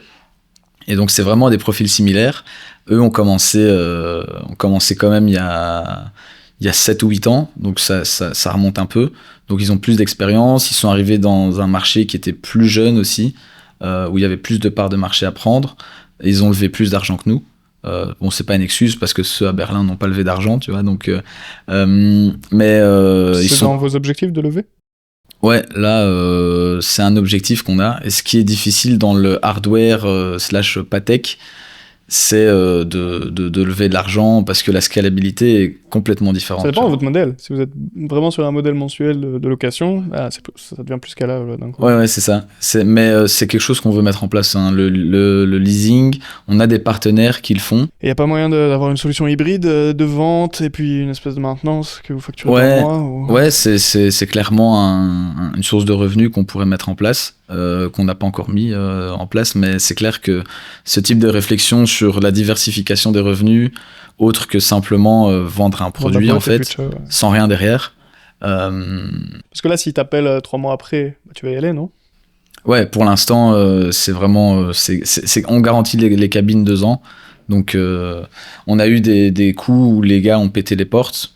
Et donc, c'est vraiment des profils similaires. Eux ont commencé quand même il y a 7 ou 8 ans, donc ça remonte un peu. Donc ils ont plus d'expérience, ils sont arrivés dans un marché qui était plus jeune aussi, où il y avait plus de parts de marché à prendre. Ils ont levé plus d'argent que nous, Bon, c'est pas une excuse parce que ceux à Berlin n'ont pas levé d'argent, tu vois. Donc, C'est ils sont dans vos objectifs de lever? Ouais, là, c'est un objectif qu'on a. Et ce qui est difficile dans le hardware slash Patek, c'est de lever de l'argent parce que la scalabilité est complètement différente. Ça dépend de votre modèle. Si vous êtes vraiment sur un modèle mensuel de location, ça devient plus scalable d'un coup. Ouais, c'est ça. Mais c'est quelque chose qu'on veut mettre en place. Hein. Le leasing, on a des partenaires qui le font. Et il n'y a pas moyen d'avoir une solution hybride de vente et puis une espèce de maintenance que vous facturez par mois ou... Ouais, c'est clairement une source de revenus qu'on pourrait mettre en place, qu'on n'a pas encore mis en place, mais c'est clair que ce type de réflexion sur la diversification des revenus, autre que simplement vendre un produit en fait, sans rien derrière. Parce que là, s'il t'appelle 3 mois après, tu vas y aller, non? Ouais, pour l'instant, c'est vraiment... on garantit les cabines 2 ans. Donc, on a eu des coups où les gars ont pété les portes.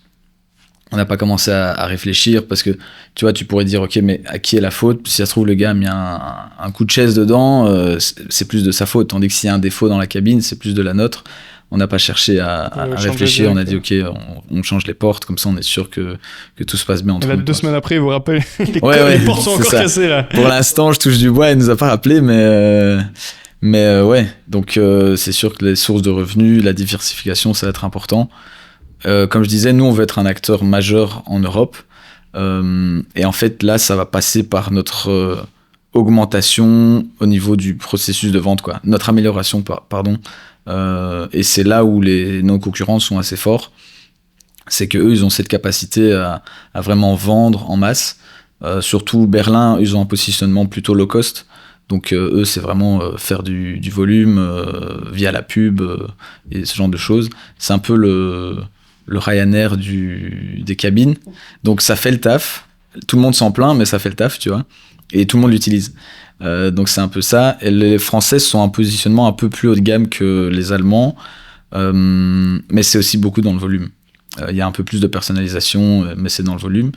On n'a pas commencé à réfléchir parce que, tu vois, tu pourrais dire, ok, mais à qui est la faute? Si ça se trouve, le gars a mis un coup de chaise dedans, c'est plus de sa faute. Tandis que s'il y a un défaut dans la cabine, c'est plus de la nôtre. On n'a pas cherché à réfléchir, on a dit, ok, on change les portes, comme ça on est sûr que tout se passe bien entre nous. 2 semaines après, il vous rappelle, les portes sont encore ça. cassées là. Pour l'instant, je touche du bois, il nous a pas rappelé, mais ouais, donc c'est sûr que les sources de revenus, la diversification, ça va être important. Comme je disais, nous, on veut être un acteur majeur en Europe. Et en fait, là, ça va passer par notre augmentation au niveau du processus de vente, quoi. Notre amélioration, pardon. Et c'est là où nos concurrents sont assez forts. C'est qu'eux, ils ont cette capacité à vraiment vendre en masse. Surtout Berlin, ils ont un positionnement plutôt low cost. Donc eux, c'est vraiment faire du volume via la pub et ce genre de choses. C'est un peu le Ryanair des cabines. Donc ça fait le taf. Tout le monde s'en plaint, mais ça fait le taf, tu vois. Et tout le monde l'utilise. Donc c'est un peu ça. Et les Français sont un positionnement un peu plus haut de gamme que les Allemands. Mais c'est aussi beaucoup dans le volume. Il y a un peu plus de personnalisation, mais c'est dans le volume.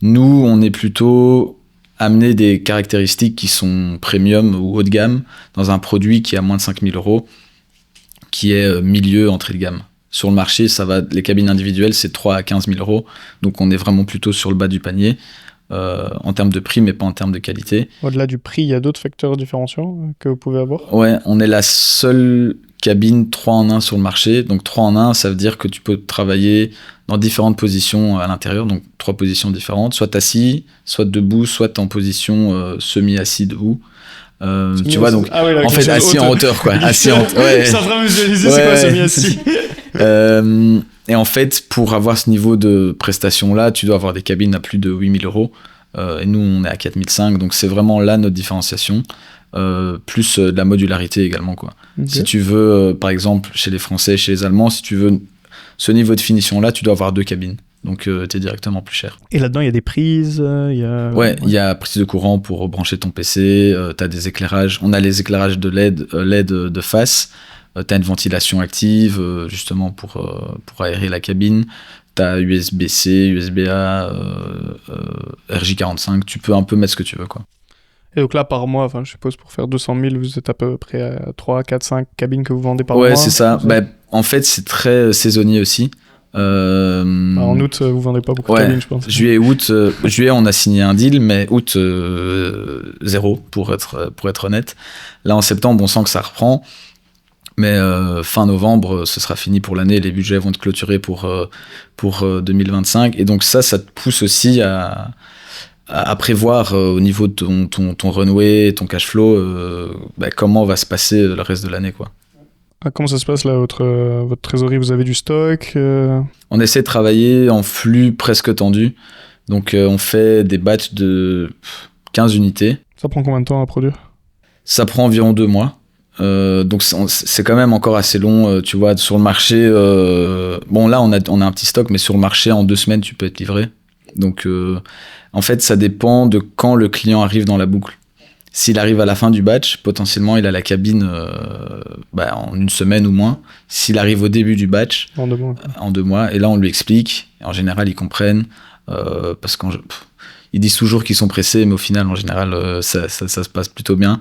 Nous, on est plutôt amener des caractéristiques qui sont premium ou haut de gamme dans un produit qui est à moins de 5 000 €, qui est milieu, entrée de gamme. Sur le marché, les cabines individuelles, c'est 3 à 15 000 €. Donc, on est vraiment plutôt sur le bas du panier en termes de prix, mais pas en termes de qualité. Au-delà du prix, il y a d'autres facteurs différenciants que vous pouvez avoir? Ouais, on est la seule cabine 3 en 1 sur le marché. Donc, 3 en 1, ça veut dire que tu peux travailler dans différentes positions à l'intérieur. Donc, 3 positions différentes. Soit assis, soit debout, soit en position semi-assis debout. Tu vois, donc, en fait, assis en hauteur, quoi. Assis en hauteur. Ouais. Ça va me visualiser, c'est quoi semi-assis? Et en fait, pour avoir ce niveau de prestation-là, tu dois avoir des cabines à plus de 8 000 €. Et nous, on est à 4 500. Donc, c'est vraiment là notre différenciation. Plus de la modularité également, quoi. Okay. Si tu veux, par exemple, chez les Français, chez les Allemands, si tu veux ce niveau de finition-là, tu dois avoir 2 cabines. Donc, t'es directement plus cher. Et là-dedans, il y a des prises, Ouais, il y a prise de courant pour brancher ton PC, t'as des éclairages. On a les éclairages de LED de face. T'as une ventilation active, justement pour aérer la cabine. T'as USB-C, USB-A, RJ45. Tu peux un peu mettre ce que tu veux, quoi. Et donc là, par mois, je suppose, pour faire 200 000, vous êtes à peu près à 3, 4, 5 cabines que vous vendez par mois? Ouais, c'est ça. En fait, c'est très saisonnier aussi. En août, vous vendez pas beaucoup de cabines, je pense. Juillet, août, juillet, on a signé un deal, mais août, 0, pour être honnête. Là, en septembre, on sent que ça reprend. Mais fin novembre, ce sera fini pour l'année. Les budgets vont être clôturés pour 2025. Et donc ça te pousse aussi à prévoir au niveau de ton runway, ton cash flow, comment va se passer le reste de l'année, quoi. Comment ça se passe là, votre trésorerie? Vous avez du stock? On essaie de travailler en flux presque tendu. Donc on fait des batchs de 15 unités. Ça prend combien de temps à produire? Ça prend environ 2 mois. Donc c'est quand même encore assez long, tu vois, sur le marché. Bon, là on a un petit stock, mais sur le marché en 2 semaines tu peux être livré. Donc en fait ça dépend de quand le client arrive dans la boucle. S'il arrive à la fin du batch, potentiellement il a la cabine en 1 semaine ou moins. S'il arrive au début du batch, en 2 mois. En 2 mois, et là on lui explique. En général ils comprennent parce qu'ils disent toujours qu'ils sont pressés, mais au final en général ça se passe plutôt bien.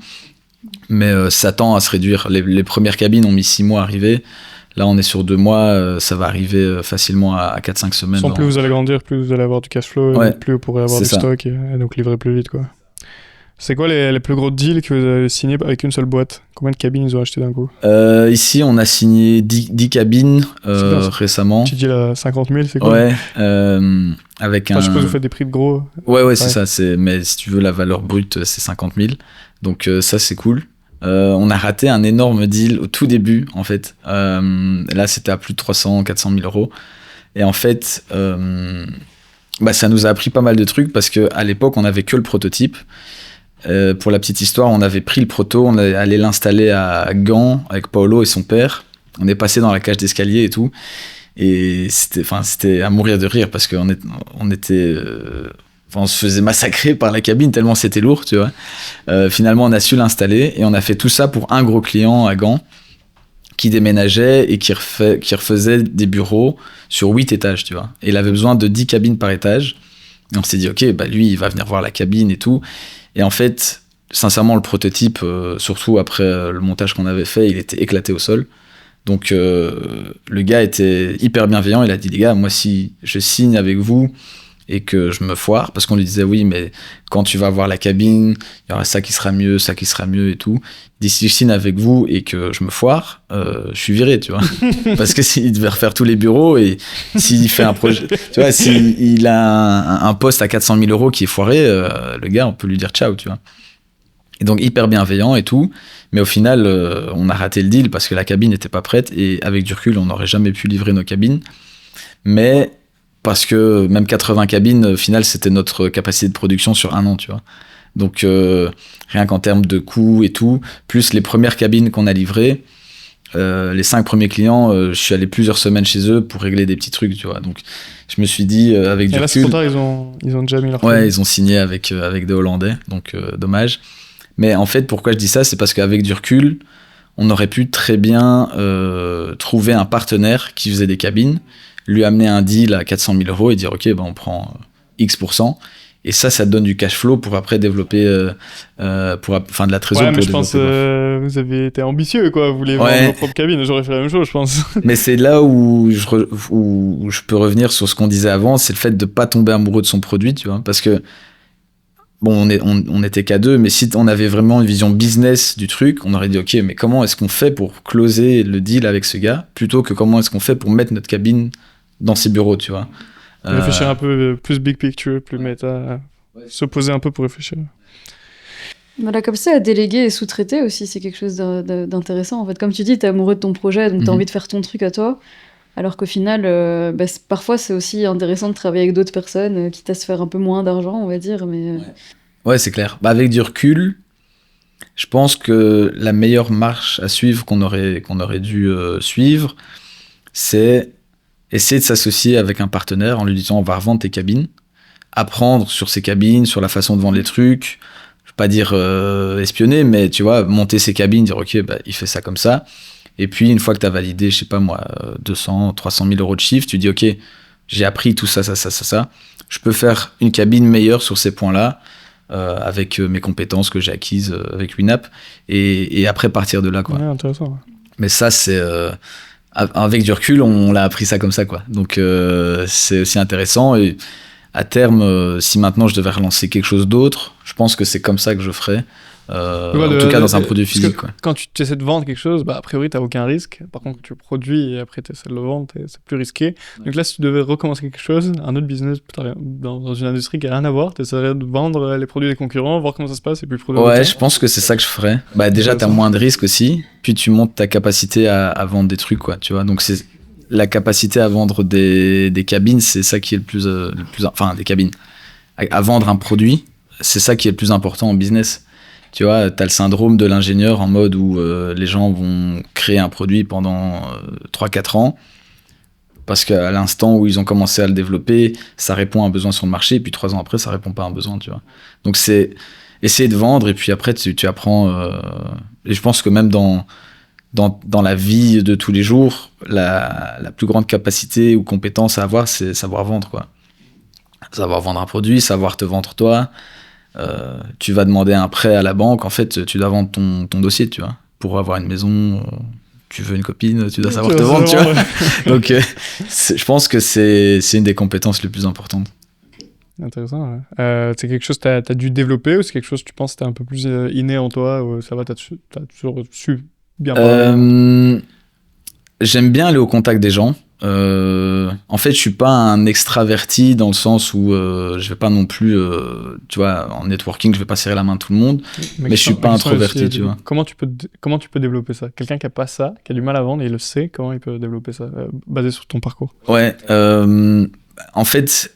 Mais ça tend à se réduire. Les premières cabines ont mis 6 mois à arriver. Là, on est sur 2 mois, ça va arriver facilement à 4-5 semaines. Plus vous allez grandir, plus vous allez avoir du cash flow, Ouais, et plus vous pourrez avoir du c'est ça. stock et donc livrer plus vite, quoi. C'est quoi les plus gros deals que vous avez signés avec une seule boîte? Combien de cabines ils ont acheté d'un coup? Ici, on a signé 10 cabines C'est bien, ça. récemment. Tu dis là 50 000, c'est quoi? Ouais, avec Enfin, un... je suppose que vous faites des prix de gros. Ouais, c'est ça. Mais si tu veux, la valeur brute, c'est 50 000. Donc ça, c'est cool. On a raté un énorme deal au tout début, en fait. Là, c'était à plus de 300-400 000 euros. Et en fait, ça nous a appris pas mal de trucs parce qu'à l'époque, on n'avait que le prototype. Pour la petite histoire, on avait pris le proto, on est allé l'installer à Gand avec Paolo et son père. On est passé dans la cage d'escalier et tout. Et c'était à mourir de rire parce qu'on on se faisait massacrer par la cabine tellement c'était lourd, tu vois. Finalement, on a su l'installer et on a fait tout ça pour un gros client à Gand qui déménageait et qui refaisait des bureaux sur 8 étages, tu vois. Et il avait besoin de 10 cabines par étage. Et on s'est dit, ok, lui, il va venir voir la cabine et tout. Et en fait, sincèrement, le prototype, surtout après le montage qu'on avait fait, il était éclaté au sol. Donc, le gars était hyper bienveillant. Il a dit, les gars, moi, si je signe avec vous et que je me foire, parce qu'on lui disait, oui, mais quand tu vas voir la cabine, il y aura ça qui sera mieux et tout. Il dit, si je signe avec vous et que je me foire, je suis viré, tu vois. Parce que s'il devait refaire tous les bureaux et s'il fait un projet, tu vois, s'il a un poste à 400 000 euros qui est foiré, le gars, on peut lui dire ciao, tu vois. Et donc, hyper bienveillant et tout. Mais au final, on a raté le deal parce que la cabine n'était pas prête et avec du recul, on n'aurait jamais pu livrer nos cabines. Mais parce que même 80 cabines, au final, c'était notre capacité de production sur 1 an, tu vois. Donc, rien qu'en termes de coûts et tout, plus les premières cabines qu'on a livrées, les 5 premiers clients, je suis allé plusieurs semaines chez eux pour régler des petits trucs, tu vois. Donc, je me suis dit, avec du là, recul... c'est trop tard, ils ont déjà mis leur Ouais, cabine. ils ont signé avec des Hollandais, donc dommage. Mais en fait, pourquoi je dis ça, c'est parce qu'avec du recul, on aurait pu très bien trouver un partenaire qui faisait des cabines, lui amener un deal à 400 000 euros et dire ok, on prend X%. Et ça te donne du cash flow pour après développer de la trésorerie. Ouais, mais je pense vous avez été ambitieux, quoi. Vous voulez vendre vos propres cabines. J'aurais fait la même chose, je pense. Mais c'est là où je peux revenir sur ce qu'on disait avant, c'est le fait de pas tomber amoureux de son produit, tu vois. Parce que bon, on était qu'à 2, mais si on avait vraiment une vision business du truc, on aurait dit ok, mais comment est-ce qu'on fait pour closer le deal avec ce gars, plutôt que comment est-ce qu'on fait pour mettre notre cabine dans ses bureaux, tu vois. Réfléchir un peu plus big picture, plus méta, se poser un peu pour réfléchir. Voilà, comme ça, à déléguer et sous-traiter aussi, c'est quelque chose d'intéressant. En fait, comme tu dis, t'es amoureux de ton projet, donc t'as envie de faire ton truc à toi. Alors qu'au final, parfois, c'est aussi intéressant de travailler avec d'autres personnes, quitte à se faire un peu moins d'argent, on va dire. Mais... Ouais, c'est clair. Avec du recul, je pense que la meilleure marche à suivre qu'on aurait dû suivre, c'est essayer de s'associer avec un partenaire en lui disant on va revendre tes cabines, apprendre sur ces cabines, sur la façon de vendre les trucs, je vais pas dire espionner, mais tu vois, monter ses cabines, dire ok, il fait ça comme ça. Et puis, une fois que tu as validé, je sais pas moi, 200, 300 000 euros de chiffre, tu dis, ok, j'ai appris tout ça. Je peux faire une cabine meilleure sur ces points-là, avec mes compétences que j'ai acquises avec WINAP, et après partir de là, quoi. Ouais, intéressant. Ouais. Mais ça, c'est... avec du recul, on l'a appris ça comme ça, quoi. Donc, c'est aussi intéressant. Et à terme, si maintenant je devais relancer quelque chose d'autre, je pense que c'est comme ça que je ferais. En tout cas dans un produit physique, quoi. Quand tu essaies de vendre quelque chose, a priori t'as aucun risque. Par contre, quand tu le produis et après tu essaies de le vendre, c'est plus risqué. Ouais. Donc là, si tu devais recommencer quelque chose, un autre business dans une industrie qui n'a rien à voir, tu essaierais de vendre les produits des concurrents, voir comment ça se passe et puis le produire. Ouais, je pense que c'est ça que je ferais. Déjà, t'as moins de risques aussi, puis tu montes ta capacité à vendre des trucs, quoi. Tu vois, donc c'est la capacité à vendre des cabines, c'est ça qui est le plus enfin des cabines. À vendre un produit, c'est ça qui est le plus important en business. Tu vois, t'as le syndrome de l'ingénieur en mode où les gens vont créer un produit pendant 3-4 ans parce qu'à l'instant où ils ont commencé à le développer, ça répond à un besoin sur le marché, et puis 3 ans après, ça répond pas à un besoin, tu vois. Donc c'est essayer de vendre, et puis après, tu apprends... et je pense que même dans la vie de tous les jours, la plus grande capacité ou compétence à avoir, c'est savoir vendre, quoi. Savoir vendre un produit, savoir te vendre toi... tu vas demander un prêt à la banque, en fait tu dois vendre ton dossier, tu vois, pour avoir une maison, tu veux une copine, tu dois savoir te vendre, tu vois. Donc, je pense que c'est une des compétences les plus importantes. Intéressant, ouais. C'est quelque chose que t'as dû développer ou c'est quelque chose que tu penses que t'es un peu plus inné en toi ou ça va, t'as toujours su bien parler? J'aime bien aller au contact des gens. En fait, je suis pas un extraverti dans le sens où je vais pas non plus, tu vois, en networking, je vais pas serrer la main de tout le monde, mais je suis pas introverti, tu vois. Comment tu peux développer ça? Quelqu'un qui a pas ça, qui a du mal à vendre, et il le sait, comment il peut développer ça, basé sur ton parcours? Ouais, en fait,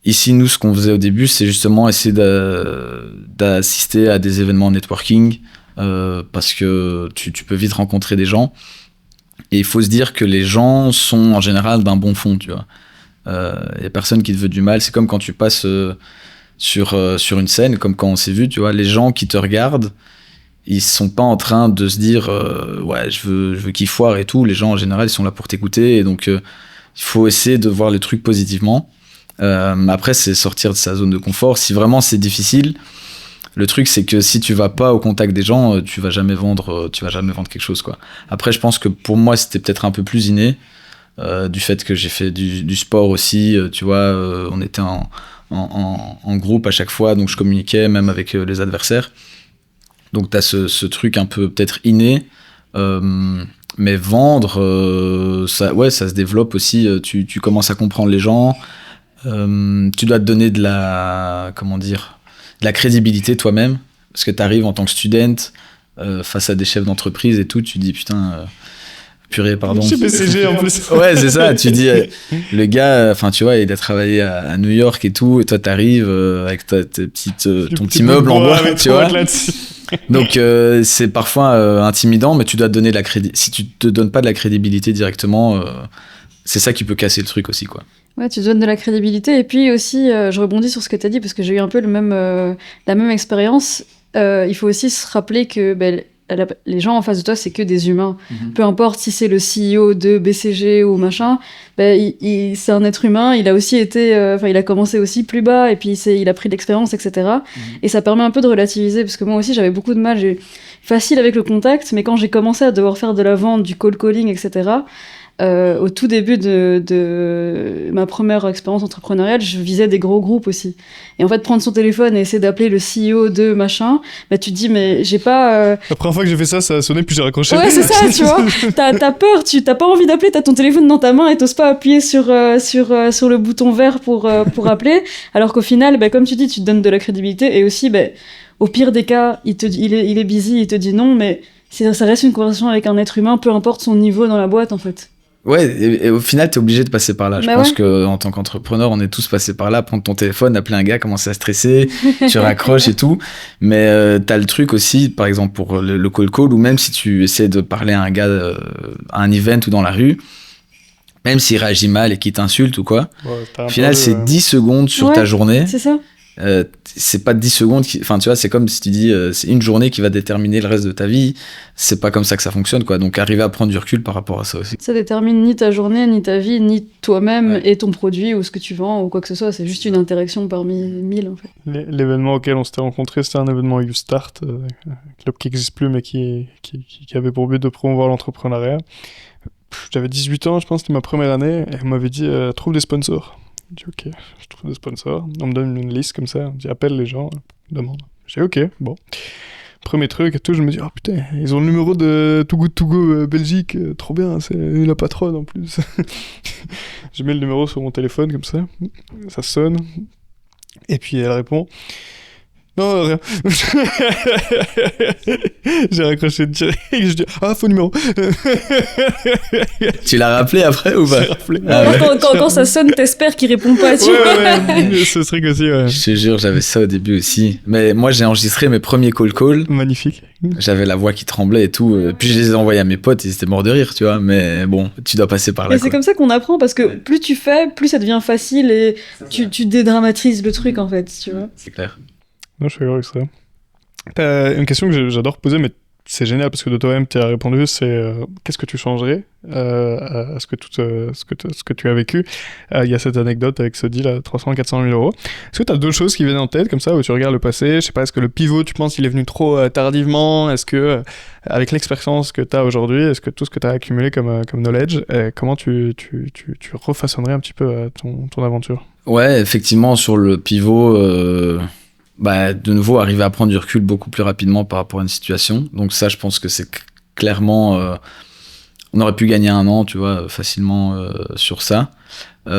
ici, nous, ce qu'on faisait au début, c'est justement essayer d'assister à des événements networking, parce que tu peux vite rencontrer des gens. Et il faut se dire que les gens sont en général d'un bon fond, tu vois. Il y a personne qui te veut du mal. C'est comme quand tu passes sur une scène, comme quand on s'est vu, tu vois. Les gens qui te regardent, ils sont pas en train de se dire ouais, je veux qu'il foire et tout. Les gens en général, ils sont là pour t'écouter. Et donc, il faut essayer de voir les trucs positivement. Après, c'est sortir de sa zone de confort. Si vraiment c'est difficile, le truc, c'est que si tu vas pas au contact des gens, tu vas jamais vendre quelque chose, quoi. Après, je pense que pour moi, c'était peut-être un peu plus inné, du fait que j'ai fait du sport aussi, tu vois, on était en groupe à chaque fois, donc je communiquais même avec les adversaires. Donc t'as ce truc un peu peut-être inné, mais vendre, ça se développe aussi, tu commences à comprendre les gens, tu dois te donner de la crédibilité toi-même, parce que tu arrives en tant que student face à des chefs d'entreprise et tout, tu dis putain, purée, pardon. Chez BCG en plus. Ouais, c'est ça, tu dis, le gars, enfin tu vois, il a travaillé à New York et tout, et toi t'arrives avec ton petit meuble en bois, tu vois. Donc c'est parfois intimidant, mais tu dois te donner de la crédibilité. Si tu te donnes pas de la crédibilité directement, c'est ça qui peut casser le truc aussi, quoi. Ouais, tu te donnes de la crédibilité. Et puis aussi, je rebondis sur ce que tu as dit, parce que j'ai eu un peu la même expérience. Il faut aussi se rappeler que les gens en face de toi, c'est que des humains. Mm-hmm. Peu importe si c'est le CEO de BCG ou machin, c'est un être humain. Il a aussi été... il a commencé aussi plus bas, et puis il a pris de l'expérience, etc. Mm-hmm. Et ça permet un peu de relativiser, parce que moi aussi, j'avais beaucoup de mal. J'ai facile avec le contact, mais quand j'ai commencé à devoir faire de la vente, du cold calling, etc., au tout début de ma première expérience entrepreneuriale, je visais des gros groupes aussi. Et en fait, prendre son téléphone et essayer d'appeler le CEO de machin, tu te dis, mais j'ai pas... La première fois que j'ai fait ça, ça a sonné, puis j'ai raccroché. Ouais, c'est ça, tu vois. T'as peur, t'as pas envie d'appeler, t'as ton téléphone dans ta main et t'oses pas appuyer sur le bouton vert pour appeler. Alors qu'au final, comme tu dis, tu te donnes de la crédibilité. Et aussi, au pire des cas, il est busy, il te dit non, mais ça reste une conversation avec un être humain, peu importe son niveau dans la boîte, en fait. Ouais, et au final, t'es obligé de passer par là. Je pense qu'en tant qu'entrepreneur, on est tous passés par là. Prendre ton téléphone, appeler un gars, commencer à stresser, tu raccroches et tout. Mais t'as le truc aussi, par exemple, pour le call call, ou même si tu essaies de parler à un gars à un event ou dans la rue, même s'il réagit mal et qu'il t'insulte ou quoi, au final, c'est 10 secondes sur ta journée. C'est ça. C'est pas 10 secondes enfin tu vois, c'est comme si tu dis c'est une journée qui va déterminer le reste de ta vie. C'est pas comme ça que ça fonctionne, quoi. Donc arriver à prendre du recul par rapport à ça aussi. Ça détermine ni ta journée, ni ta vie, ni toi-même et ton produit ou ce que tu vends ou quoi que ce soit. C'est juste une interaction parmi 1000, en fait. L'événement auquel on s'était rencontrés, c'était un événement YouStart, un club qui n'existe plus mais qui avait pour but de promouvoir l'entrepreneuriat. J'avais 18 ans, je pense, c'était ma première année, et on m'avait dit trouve des sponsors. Je dis ok, je trouve des sponsors. On me donne une liste comme ça, on me dit appelle les gens, demande. Je dis ok, bon. Premier truc et tout, je me dis oh putain, ils ont le numéro de Too Good To Go Belgique, trop bien, c'est la patronne en plus. Je mets le numéro sur mon téléphone comme ça sonne, et puis elle répond. Non, rien. J'ai raccroché direct. Je dis faux numéro. Tu l'as rappelé après ou pas? J'ai rappelé. Quand ça sonne, t'espères qu'il répond pas, tu vois. Ouais, ce truc aussi, ouais. Je te jure, j'avais ça au début aussi. Mais moi, j'ai enregistré mes premiers call. Magnifique. J'avais la voix qui tremblait et tout. Puis je les ai envoyés à mes potes, ils étaient morts de rire, tu vois. Mais bon, tu dois passer par là. Et c'est comme ça qu'on apprend, parce que plus tu fais, plus ça devient facile et tu dédramatises le truc, en fait, tu vois. C'est clair. Non, je suis d'accord avec ça. T'as une question que j'adore poser, mais c'est génial parce que de toi-même, tu as répondu, c'est qu'est-ce que tu changerais à ce que tu as vécu. Il y a cette anecdote avec ce deal à 300-400 000 euros. Est-ce que tu as d'autres choses qui viennent en tête comme ça où tu regardes le passé? Je sais pas, est-ce que le pivot, tu penses qu'il est venu trop tardivement? Est-ce que, avec l'expérience que tu as aujourd'hui, est-ce que tout ce que tu as accumulé comme knowledge, comment tu refaçonnerais un petit peu ton aventure? Ouais, effectivement, sur le pivot, de nouveau, arriver à prendre du recul beaucoup plus rapidement par rapport à une situation. Donc ça, je pense que c'est clairement... on aurait pu gagner 1 an, tu vois, facilement sur ça. Pas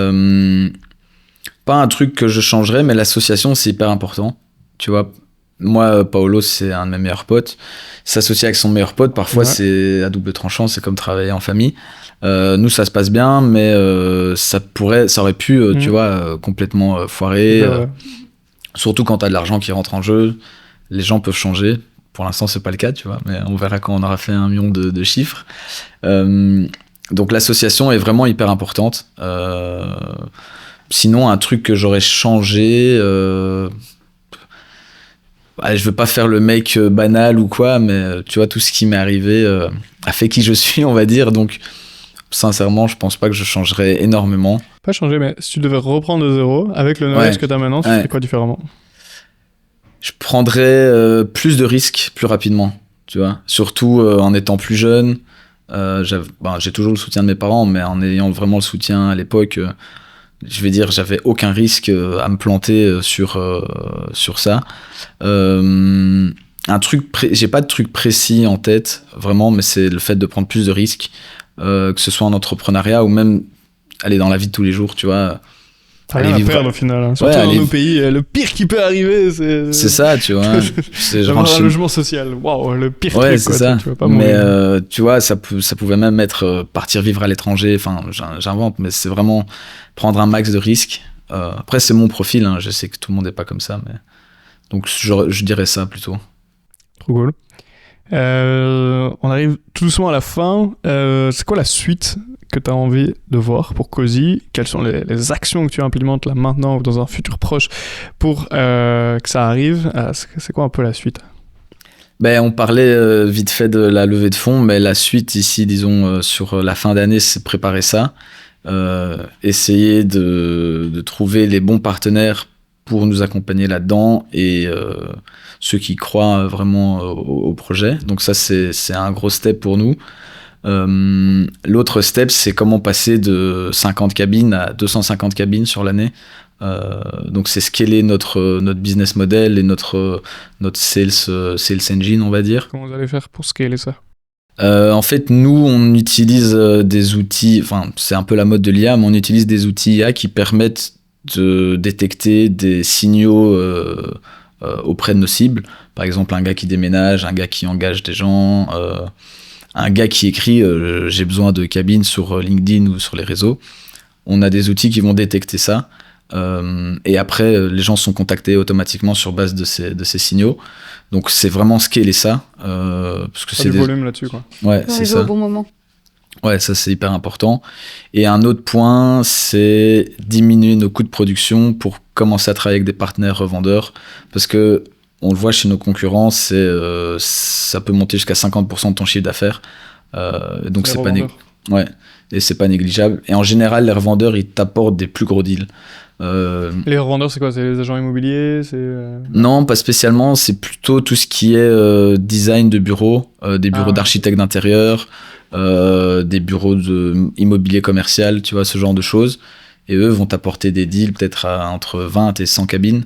un truc que je changerais, mais l'association, c'est hyper important. Tu vois, moi, Paolo, c'est un de mes meilleurs potes. S'associer avec son meilleur pote, parfois, c'est à double tranchant, c'est comme travailler en famille. Nous, ça se passe bien, mais ça aurait pu, tu vois, complètement foirer. Surtout quand t'as de l'argent qui rentre en jeu, les gens peuvent changer. Pour l'instant, c'est pas le cas, tu vois, mais on verra quand on aura fait 1 million de chiffres. Donc l'association est vraiment hyper importante. Sinon, un truc que j'aurais changé... je veux pas faire le mec banal ou quoi, mais tu vois, tout ce qui m'est arrivé a fait qui je suis, on va dire. Donc, sincèrement, je pense pas que je changerais énormément. Pas changer, mais si tu devais reprendre de zéro, avec le knowledge que tu as maintenant, tu ferais quoi différemment? Je prendrais plus de risques plus rapidement, tu vois. Surtout en étant plus jeune. J'ai toujours le soutien de mes parents, mais en ayant vraiment le soutien à l'époque, je vais dire, j'avais aucun risque à me planter sur ça. J'ai pas de truc précis en tête, vraiment, mais c'est le fait de prendre plus de risques, que ce soit en entrepreneuriat ou même aller dans la vie de tous les jours, tu vois. T'as rien à perdre au final. Hein. Surtout dans nos pays, le pire qui peut arriver, c'est ça, tu vois. Avoir un logement social. Waouh, le pire truc, c'est ça. Tu vas pas mourir. Tu vois, ça pouvait même être partir vivre à l'étranger. Enfin, j'invente, mais c'est vraiment prendre un max de risques. Après, c'est mon profil. Hein. Je sais que tout le monde n'est pas comme ça, mais donc je dirais ça plutôt. Trop cool. On arrive tout doucement à la fin. C'est quoi la suite que tu as envie de voir pour Cozy? Quelles sont les actions que tu implémentes là maintenant ou dans un futur proche pour que ça arrive? C'est quoi un peu la suite? On parlait vite fait de la levée de fonds, mais la suite ici, disons, sur la fin d'année, c'est préparer ça. Essayer de trouver les bons partenaires pour nous accompagner là-dedans et ceux qui croient vraiment au projet. Donc ça, c'est un gros step pour nous. L'autre step, c'est comment passer de 50 cabines à 250 cabines sur l'année. Donc c'est scaler notre business model et notre sales engine, on va dire. Comment vous allez faire pour scaler ça? En fait, nous, on utilise des outils, enfin, c'est un peu la mode de l'IA, mais on utilise des outils IA qui permettent de détecter des signaux auprès de nos cibles. Par exemple, un gars qui déménage, un gars qui engage des gens, un gars qui écrit j'ai besoin de cabines sur LinkedIn ou sur les réseaux. On a des outils qui vont détecter ça. Et après, les gens sont contactés automatiquement sur base de ces signaux. Donc, c'est vraiment scaler ça. Parce que c'est du volume là-dessus, quoi. Ouais, c'est ça. Au bon moment. Ouais, ça, c'est hyper important. Et un autre point, c'est diminuer nos coûts de production pour commencer à travailler avec des partenaires revendeurs. Parce que, on le voit chez nos concurrents, ça peut monter jusqu'à 50% de ton chiffre d'affaires. Donc, c'est pas ouais. Et c'est pas négligeable. Et en général, les revendeurs, ils t'apportent des plus gros deals. Les revendeurs, c'est quoi? C'est les agents immobiliers? Non, pas spécialement. C'est plutôt tout ce qui est design de bureaux, des bureaux d'architectes d'intérieur, des bureaux immobilier commercial, tu vois, ce genre de choses. Et eux vont t'apporter des deals peut-être entre 20 et 100 cabines.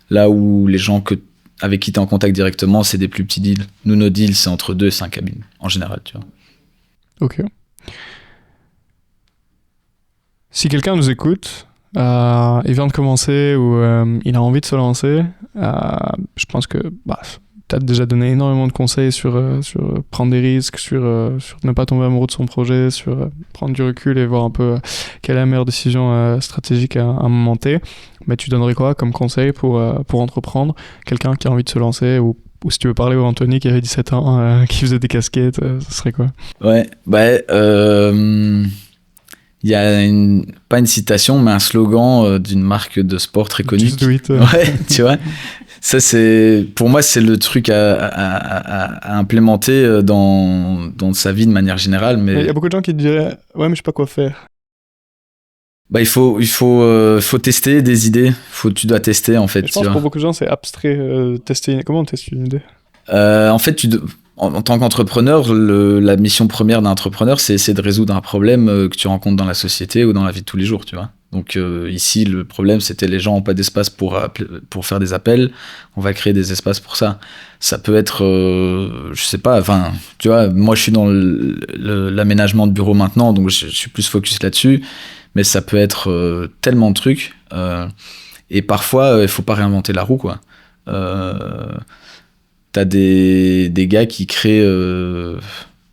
Là où les gens avec qui tu es en contact directement, c'est des plus petits deals. Nous, nos deals, c'est entre 2 et 5 cabines, en général, tu vois. Ok. Si quelqu'un nous écoute, il vient de commencer ou il a envie de se lancer, je pense que tu as déjà donné énormément de conseils sur prendre des risques, sur ne pas tomber amoureux de son projet, sur prendre du recul et voir un peu quelle est la meilleure décision stratégique à un moment T. Mais tu donnerais quoi comme conseil pour entreprendre? Quelqu'un qui a envie de se lancer ou si tu veux parler au Anthony qui avait 17 ans, qui faisait des casquettes, ce serait quoi? Ouais, il y a pas une citation, mais un slogan d'une marque de sport très connue. Just do it. Ouais, tu vois. Ça, pour moi, c'est le truc à implémenter dans sa vie de manière générale. Mais il y a beaucoup de gens qui te diraient ouais, mais je sais pas quoi faire. Bah, il faut tester des idées. Tu dois tester en fait. Je pense que pour beaucoup de gens, c'est abstrait. Comment on teste une idée? En fait, en tant qu'entrepreneur, la mission première d'un entrepreneur, c'est essayer de résoudre un problème que tu rencontres dans la société ou dans la vie de tous les jours, tu vois. Donc ici, le problème, c'était les gens n'ont pas d'espace pour faire des appels. On va créer des espaces pour ça. Ça peut être, je sais pas, enfin, tu vois, moi, je suis dans l'aménagement de bureau maintenant, donc je suis plus focus là-dessus. Mais ça peut être tellement de trucs. Et parfois, il faut pas réinventer la roue, quoi. T'as des gars qui créent, je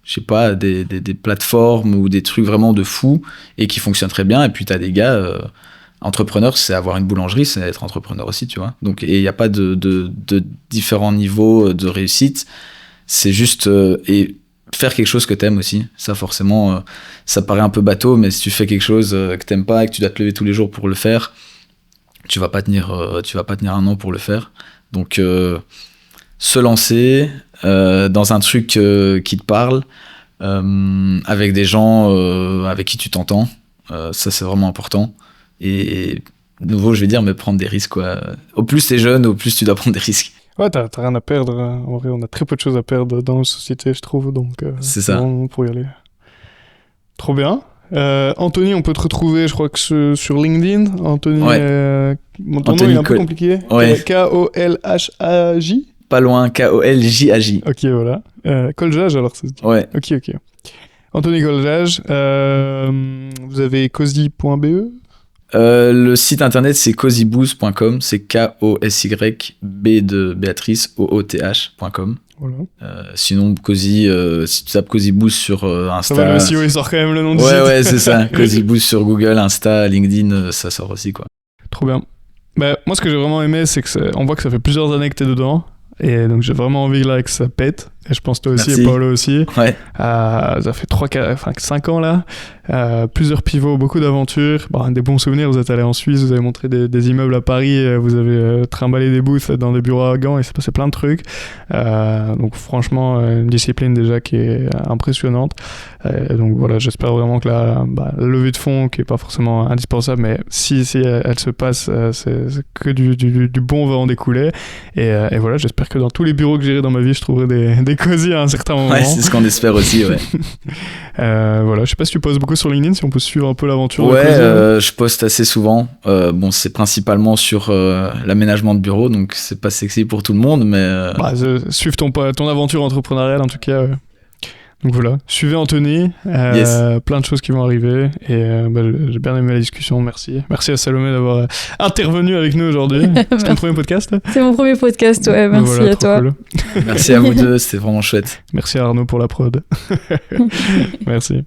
sais pas, des plateformes ou des trucs vraiment de fou et qui fonctionnent très bien. Et puis t'as des gars, entrepreneurs, c'est avoir une boulangerie, c'est être entrepreneur aussi, tu vois. Donc, et il n'y a pas de différents niveaux de réussite. C'est juste... et faire quelque chose que t'aimes aussi. Ça, forcément, ça paraît un peu bateau, mais si tu fais quelque chose que t'aimes pas et que tu dois te lever tous les jours pour le faire, tu vas pas tenir un an pour le faire. Donc, se lancer dans un truc qui te parle, avec des gens avec qui tu t'entends, ça, c'est vraiment important. Et de nouveau, je vais dire, mais prendre des risques, quoi. Au plus t'es jeune, au plus tu dois prendre des risques. Ouais, t'as rien à perdre. En vrai, on a très peu de choses à perdre dans la société, je trouve. Donc, c'est ça. Bon pour y aller. Trop bien. Anthony, on peut te retrouver, je crois que sur LinkedIn. Anthony, ouais. Ton nom est un peu compliqué. Ouais. Kolhaj. Pas loin, Koljaj. Ok, voilà. Koljaj, alors ça se dit. Ouais. Ok. Anthony Koljaj. Vous avez cozy.be. Le site internet, c'est cozyboost.com. C'est KOSY B de Béatrice OOTH.com. Voilà. Sinon, Cozy, si tu tapes Cozy Boost sur Insta. Ça va, le SEO, il sort quand même le nom du site. Ouais, c'est ça. Cozy Boost sur Google, Insta, LinkedIn, ça sort aussi, quoi. Trop bien. Bah, moi, ce que j'ai vraiment aimé, c'est on voit que ça fait plusieurs années que t'es dedans. Et donc, j'ai vraiment envie là, que ça pète. Et je pense toi aussi. Merci. Et Paolo aussi. Ouais. Ça fait 5 ans là. Plusieurs pivots, beaucoup d'aventures. Des bons souvenirs. Vous êtes allé en Suisse, vous avez montré des immeubles à Paris, vous avez trimballé des booths dans des bureaux à Gand, et il s'est passé plein de trucs. Donc franchement, une discipline déjà qui est impressionnante. Donc voilà, j'espère vraiment que la levée de fonds, qui est pas forcément indispensable, mais si elle se passe, c'est que du bon va en découler. Et voilà, j'espère que dans tous les bureaux que j'irai dans ma vie, je trouverai des cosy à un certain moment. Ouais, c'est ce qu'on espère aussi, ouais. Voilà, je sais pas si tu postes beaucoup sur LinkedIn, si on peut suivre un peu l'aventure. Ouais, je poste assez souvent. Bon, c'est principalement sur l'aménagement de bureau, donc c'est pas sexy pour tout le monde, mais... suive ton aventure entrepreneuriale, en tout cas. Donc voilà, suivez Anthony, Yes. plein de choses qui vont arriver, et j'ai bien aimé la discussion, merci. Merci à Salomé d'avoir intervenu avec nous aujourd'hui. C'est ton premier podcast? C'est mon premier podcast, ouais, merci voilà, à toi. Cool. Merci à vous deux, c'était vraiment chouette. Merci à Arnaud pour la prod. Merci.